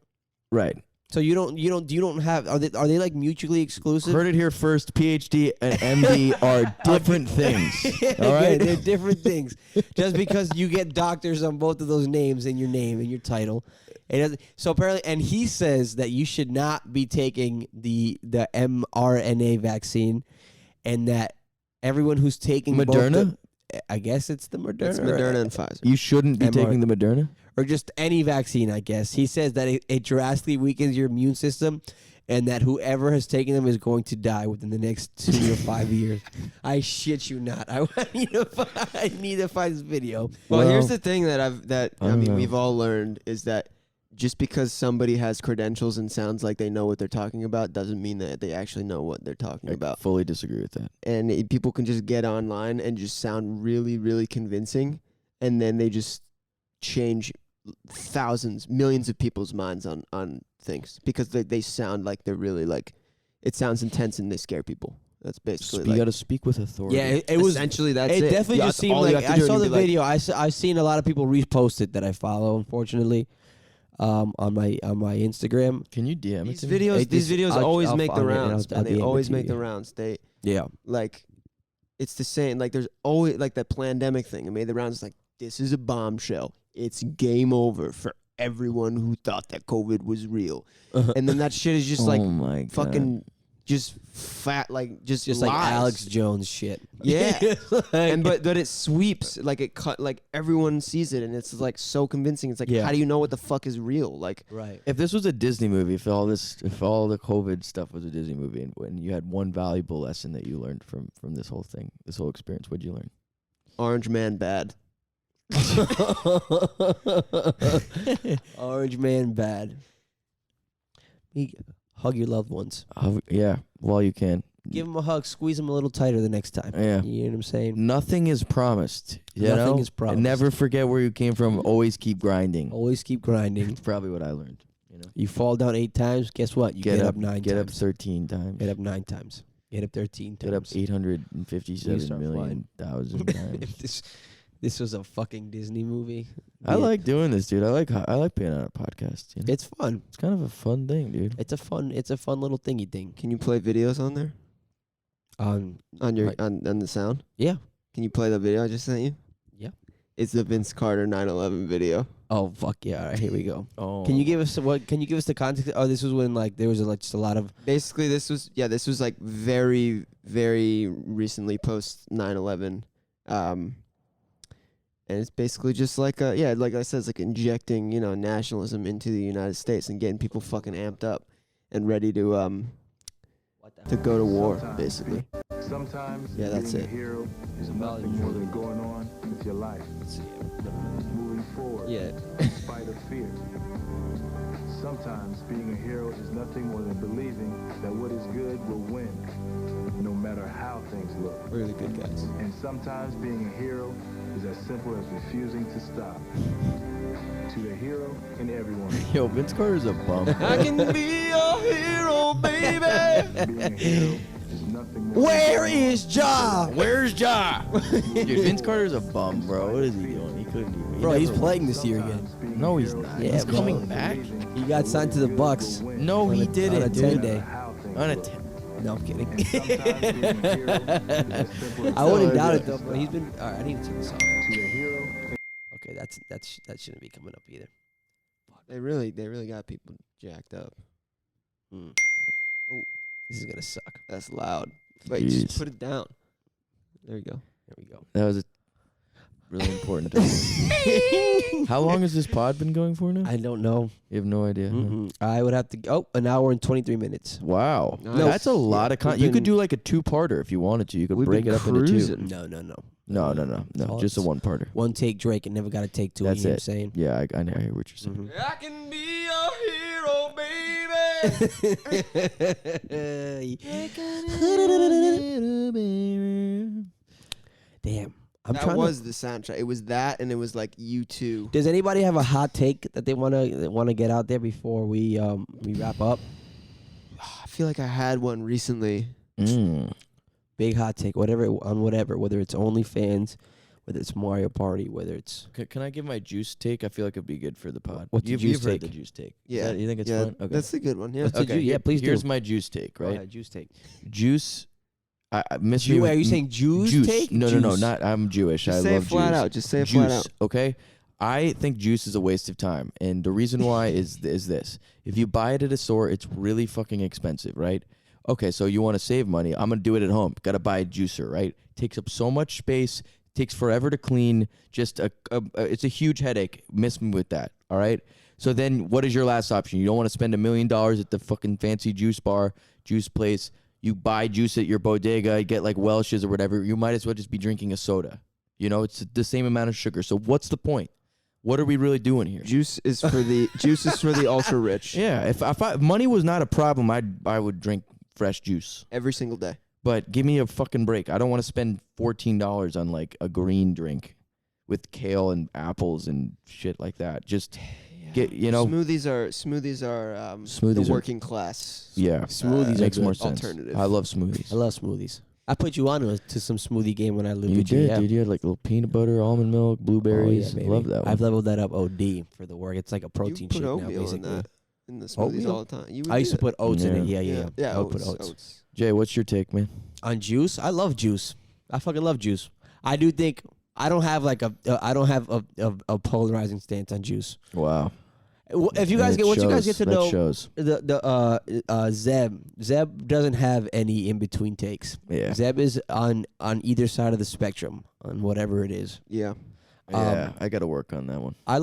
Right. So you don't have are they like mutually exclusive? Heard it here first. PhD and MD are different things. All Yeah, right. they're different things. Just because you get doctors on both of those names in your name and your title, it doesn't. So apparently, and he says that you should not be taking the mRNA vaccine, and that everyone who's taking Moderna? I guess it's the Moderna. it's Moderna and Pfizer. You shouldn't be MR. taking the Moderna. or just any vaccine, I guess. He says that it drastically weakens your immune system, and that whoever has taken them is going to die within the next 2 or 5 years. I shit you not. I need to find this video. Well, Well, here's the thing that I I don't mean know. we've all learned is that just because somebody has credentials and sounds like they know what they're talking about doesn't mean that they actually know what they're talking I about. fully disagree with that. And people can just get online and just sound really, really convincing, and then they just change thousands, millions of people's minds on things because they sound like they're really like, it sounds intense and they scare people. That's basically You got to speak with authority. Yeah, it was essentially that's it. It definitely Yeah, just that's seemed all you like have to I do, and saw you'll the be like- video. I've seen a lot of people repost it that I follow. Unfortunately, on my Instagram. Can you DM These it to me? videos, Hey, these this- videos I'll- always I'll make the find it and rounds, I'll man. They DM it always to make the you. rounds. They Yeah, like, it's the same. Like, there's always like that pandemic thing. It made the rounds. Like, this is a bombshell. It's game over for everyone who thought that COVID was real. And then that shit is just like my God. fucking just fat, like just like lies. Alex Jones shit. Yeah. And but it sweeps, like it cut, like everyone sees it, and it's like so convincing. It's like, Yeah. how do you know what the fuck is real? Like, Right. If this was a Disney movie, if all the COVID stuff was a Disney movie, and when you had one valuable lesson that you learned from this whole thing, this whole experience, what'd you learn? Orange Man bad. Orange Man bad. Hug your loved ones. Yeah, while you can. Give them a hug. Squeeze them a little tighter the next time. Yeah. You know what I'm saying? Nothing is promised. You Nothing know? is promised. And never forget where you came from. Always keep grinding. Always keep grinding. That's probably what I learned. You know, You fall down 8 times. Guess what? You get up 9 Get up times. 13 times. Get up 9 times. Get up 13 times. Get up You start 857 million thousand times. if this was a fucking Disney movie. I like doing this, dude. I like being on a podcast. You know? It's fun. It's kind of a fun thing, dude. It's a fun little thingy thing. Can you play videos on there? On your Right. on the sound? Yeah. Can you play the video I just sent you? Yeah. It's the Vince Carter 9/11 video. Oh fuck yeah! All right, here we go. Oh, Can you give us the context? Oh, this was when like there was like just a lot of Basically, this was like very, very recently post 9/11. And it's basically just like like I said, it's like injecting, nationalism into the United States and getting people fucking amped up and ready to go to war, basically. Sometimes Yeah, that's being it. a hero is nothing more than going on with your life. Moving forward Yeah. in spite of fear. Sometimes being a hero is nothing more than believing that what is good will win, no matter how things look. Really good guys. And sometimes being a hero is as simple as refusing to stop. To the hero in everyone. Yo, Vince Carter's a bum. I can be a hero, baby. Being a hero is nothing more Where is Ja? Where's Ja? Dude, Vince Carter's a bum, bro. What is he doing? He couldn't even. Bro, he's never- playing this year again. No, he's not. Yeah, he's bro. coming back. He got signed to the Bucks. No, he on a didn't, 10 dude. day. On a 10. No, I'm kidding. I I wouldn't doubt it though, but he's been. All right, I need to take this off. To the hero. Okay, that shouldn't be coming up either. They really got people jacked up. Hmm. Oh, this is gonna suck. That's loud. Wait, just Jeez. put it down. There you go. There we go. That was a really important thing. How long has this pod been going for now? I don't know. You have no idea. huh? Mm-mm. I would have to. Oh, an hour and 23 minutes. Wow. Nice. That's a lot of We've content. You could been- do like a 2-parter if you wanted to. You could We've break it been up into 2. cruising. No. No, all just a it's- 1-parter. One take Drake and never got to take 2. That's you know it. what I'm saying? Yeah, I hear what you're saying. Mhm. I can be a hero, baby. Damn. I'm That trying was the soundtrack. It was that, and it was like U2. Does anybody have a hot take that they wanna get out there before we wrap up? I feel like I had one recently. Mm. Big hot take, whatever, whether it's OnlyFans, whether it's Mario Party, whether it's Can I give my juice take? I feel like it'd be good for the pod. What's the you've juice heard take? the juice take. Yeah, You think it's yeah, fun? Okay. that's a good one. Yeah, What's the okay. ju- yeah, please do. Here's my juice take, Go right? ahead, juice take. Juice. I miss me. Are with- you saying Jews juice? take? No, Juice. not. I'm Jewish. just I say love it flat juice. out. Just say it Juice, flat out. okay? I think juice is a waste of time, and the reason why is this: if you buy it at a store, it's really fucking expensive, right? Okay, so you want to save money? I'm gonna do it at home. Got to buy a juicer, right? Takes up so much space. Takes forever to clean. Just it's a huge headache. Miss me with that. All right. So then, what is your last option? You don't want to spend $1 million at the fucking fancy juice bar, juice place. You buy juice at your bodega, you get like Welch's or whatever. You might as well just be drinking a soda. You know, it's the same amount of sugar. So what's the point? What are we really doing here? Juice is for the ultra rich. Yeah, if money was not a problem, I would drink fresh juice Every single day. But give me a fucking break. I don't want to spend $14 on like a green drink with kale and apples and shit like that. Just get smoothies are Smoothies the are- working class. yeah. Smoothies Makes are more good. sense. Alternative. I love smoothies. I love smoothies. I put you on to some smoothie game when I lived You with you. did, Yeah. dude. You had like little peanut butter, almond milk, blueberries. Oh, yeah, Love baby. that one. I've leveled that up OD for the work. It's like a protein you put shake now, oatmeal in basically. that in the smoothies Oatmeal? all the time. You would I do used to that. put oats in it. Yeah. Yeah. I would put oats. oats. Jay, what's your take, man? On juice, I love juice. I fucking love juice. I do think I don't have like a polarizing stance on juice. Wow. If you guys And it once you guys get shows. to That know shows. Zeb doesn't have any in between takes. Yeah. Zeb is on either side of the spectrum on whatever it is. Yeah. Yeah, I got to work on that one. I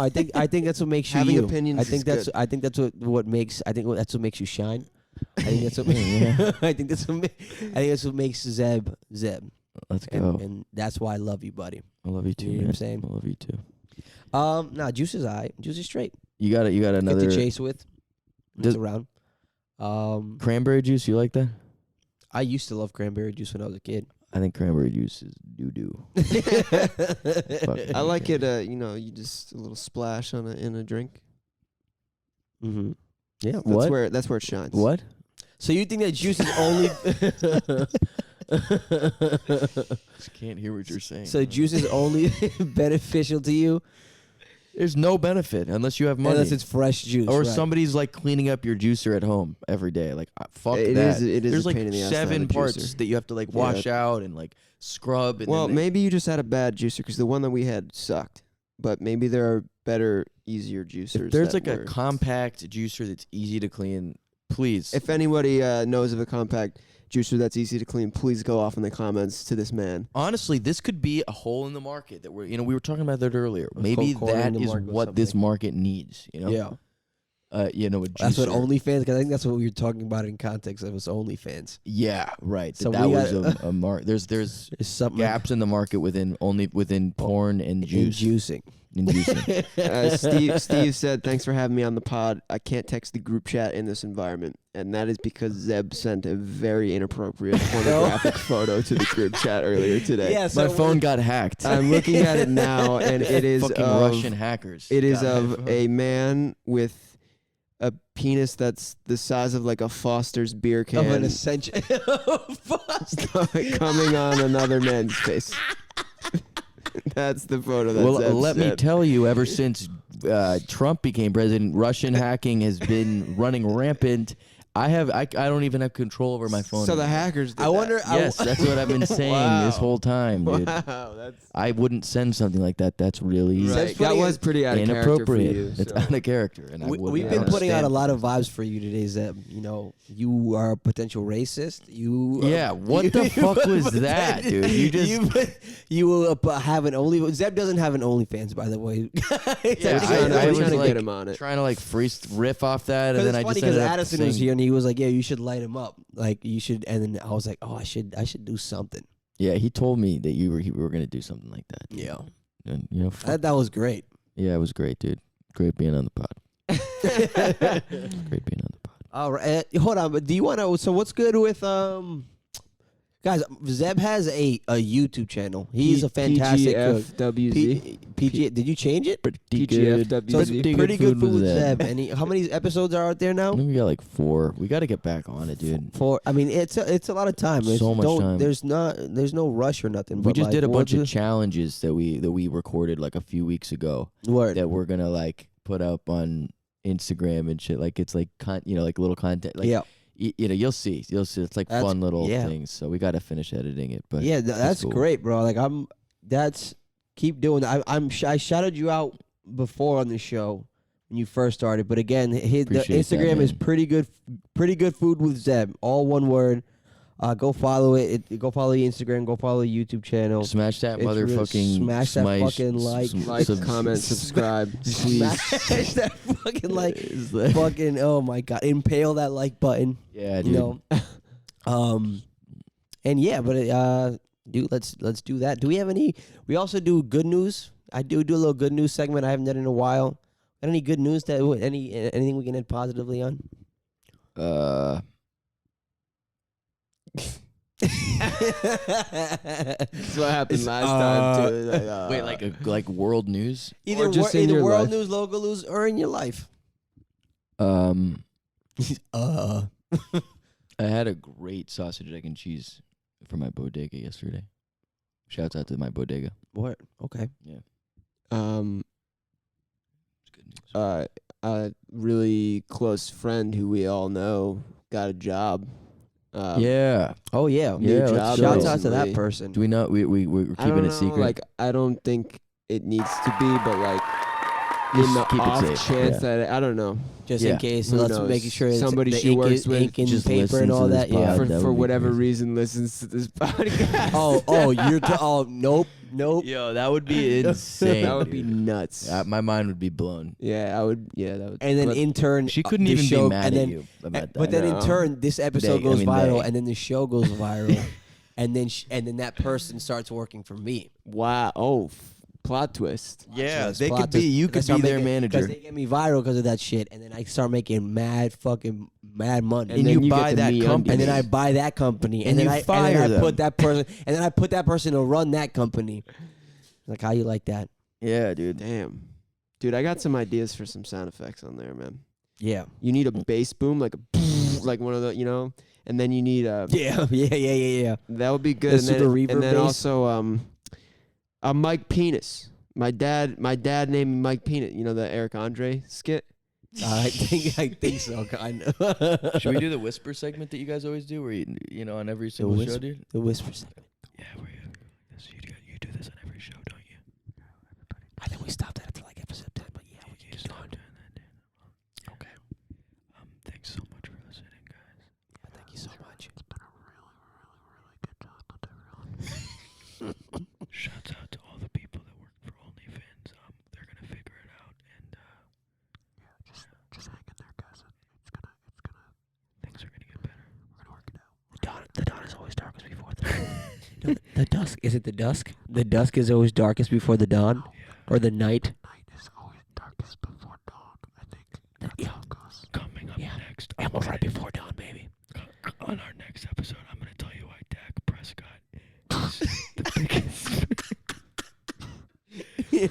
think that's what makes you Having you. opinions I think is that's good. I think that's what makes you shine. I think that's what I think that's what makes Zeb. Let's go. And that's why I love you, buddy. I love you too, You know man. what I'm saying? I love you too. Nah, juice is alright. Juice is straight. You got Get another to chase with. Does- It's around. cranberry juice. You like that? I used to love cranberry juice when I was a kid. I think cranberry juice is doo doo. I like it. You just a little splash in a drink. Mm-hmm. Yeah. That's where it shines. What? So you think that juice is only? Just can't hear what you're saying. So juice is only beneficial to you There's no benefit unless you have money. unless it's fresh juice, or right. somebody's like cleaning up your juicer at home every day. Like fuck It that. is- it is There's a like pain in the ass to have 7 a parts juicer. that you have to like wash out and like scrub. And Well, then maybe you just had a bad juicer because the one that we had sucked. But maybe there are better, easier juicers. if there's that like a were- compact juicer that's easy to clean, please. If anybody knows of a compact juicer that's easy to clean, please go off in the comments to this man. Honestly, this could be a hole in the market that we were talking about that earlier. A Maybe corner in that the is market or what this something. market needs. You know. Yeah. A That's what juicer. OnlyFans. Because I think that's what we were talking about in context of us OnlyFans. Yeah, right. So that we was got- a mark. There's There's something gaps in the market within porn and in juice. juicing. And juicing. Steve said, "Thanks for having me on the pod. I can't text the group chat in this environment, and that is because Zeb sent a very inappropriate pornographic photo to the group chat earlier today. Yeah, so My phone got hacked. I'm looking at it now, and it is Fucking of, Russian hackers. It is got my of phone. a man with a penis that's the size of like a Foster's beer of can an essential. coming on another man's face. That's the photo that Well, Zeb let me sent. tell you, ever since Trump became president, Russian hacking has been running rampant. I don't even have control over my phone. So the anymore. hackers did I wonder. Yes, that's what I've been saying this Wow. whole time, dude. Wow, that's I wouldn't send something like that. That's really right. That's That funny. was pretty out of character for inappropriate. you. It's so. out of character, and I wouldn't We've been wanna putting out a stand lot for of vibes for you today, Zeb. You know, you are a potential racist. You. Yeah, what the fuck was that, dude? You just- you will have an only. Zeb doesn't have an OnlyFans, by the way. it. Yeah, trying to- I we're was trying to like get him on it. trying to like riff off that, and Because then it's I funny just because ended up Addison was saying- here and he was like, "Yeah, you should light him up. Like you should." And then I was like, "Oh, I should do something." Yeah, he told me that we were gonna do something like that. Yeah, And fuck. that was great. Yeah, it was great, dude. Great being on the pod. Great being on the pod. All right, hold on. But do you want to? So what's good with guys? Zeb has a YouTube channel. He's a fantastic cook. PGFWZ. PG. Did you change it? PGFWZ. So it's pretty good food with Zeb. Zeb. And how many episodes are out there I now? think we got like 4. We got to get back on it, dude. I mean, it's a lot of time. So much time. There's no rush or nothing. We but just like, did a we'll bunch of just- challenges that we recorded like a few weeks ago Word. that we're gonna like put up on Instagram and shit. Like it's like like little content. Like, yeah, you'll see. It's like That's- fun little yeah. things. So we got to finish editing it. But yeah, that's cool. great, bro. Like keep doing that. I shouted you out before on the show when you first started, but again, the Appreciate that, Instagram is man. pretty good food with Zeb. All one word. Go follow it. Go follow the Instagram. Go follow the YouTube channel. Smash that It's really- motherfucking smash that fucking like, Comment, subscribe, please. Smash that fucking like, Is that- fucking oh my god, impale that like button. yeah, dude. You know, and yeah, but dude, let's do that. Do we have any? We also do good news I do a little good news segment. I haven't done it in a while. Got any good news that anything we can end positively on? That's what happened last time too. Like, Wait, like world news? Either Or just in your world life. news, local news, or in your life. I had a great sausage, egg, and cheese for my bodega yesterday. Shouts out to my bodega. What? Okay. Yeah. It's good news. A really close friend who we all know got a job. Yeah. Oh yeah. New Yeah, let's job. show. Shouts out to that recently. person. Do we know? We're I don't keeping know, it secret. Like, I don't think it needs to be, but like, in Just the keep it off safe, chance yeah. that I don't know. Just Yeah. in case. Who Let's knows? making sure it's Somebody the she ink, works with ink and just paper listens and to all this that. Yeah. pod. That For would be whatever crazy. reason listens to this podcast. Oh, nope. Yo, that would be insane. That would be dude. nuts. My mind would be blown. Yeah, I would. Yeah, that would. And then but in turn, She couldn't the even show, be mad and at then, you about that. But then in No. turn, this episode They- goes I mean, viral, they. and then the show goes viral, and then that person starts working for me. wow. Oh, plot twist. Yeah, Twist, they plot could be. twist. You And I could start be their making- manager. they get me viral because of that shit, and then I start making mad money. And then you get buy the that MeUndies. company. And then I buy that company, And then you I fire them. put that person, and then I put that person to run that company. Like, how you like that? Yeah, dude. Damn, dude, I got some ideas for some sound effects on there, man. Yeah, You need a bass boom, like like one of the, and then you need a. yeah. That would be good. Let's And do then, the reverb and then bass. also a Mike Penis. My dad named me Mike Peanut. You know the Eric Andre skit? I think so, kind of. Should we do the whisper segment that you guys always do, where on every single show, whisper- dude? the whisper segment? Yeah, you do this on every show, don't you? I think we stopped that after like episode 10, but yeah, we can keep going. doing that, dude. Okay. Thanks so much for listening, guys. Yeah, thank you so much. Shouts out to all the people that work for OnlyFans. They're gonna figure it out, and just hang in there, guys. It's gonna. Things are gonna get better. We're gonna work it out. The dawn is always darkest before the the dusk. Is it the dusk? The dusk is always darkest before the dawn, or the night. Night is always darkest before dawn. I think that's Yeah. how it goes. Coming up Yeah. next, And we're right before dawn, baby. on our next episode, I'm gonna tell you why Dak Prescott is the biggest. I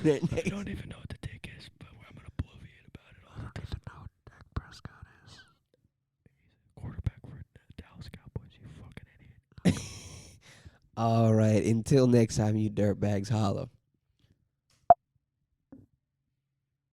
don't even know what the take is, but I'm gonna bloviate about it all the time. I don't even know what Dak Prescott is. He's a quarterback for the Dallas Cowboys. You fucking idiot. All right. Until next time, you dirtbags, holla.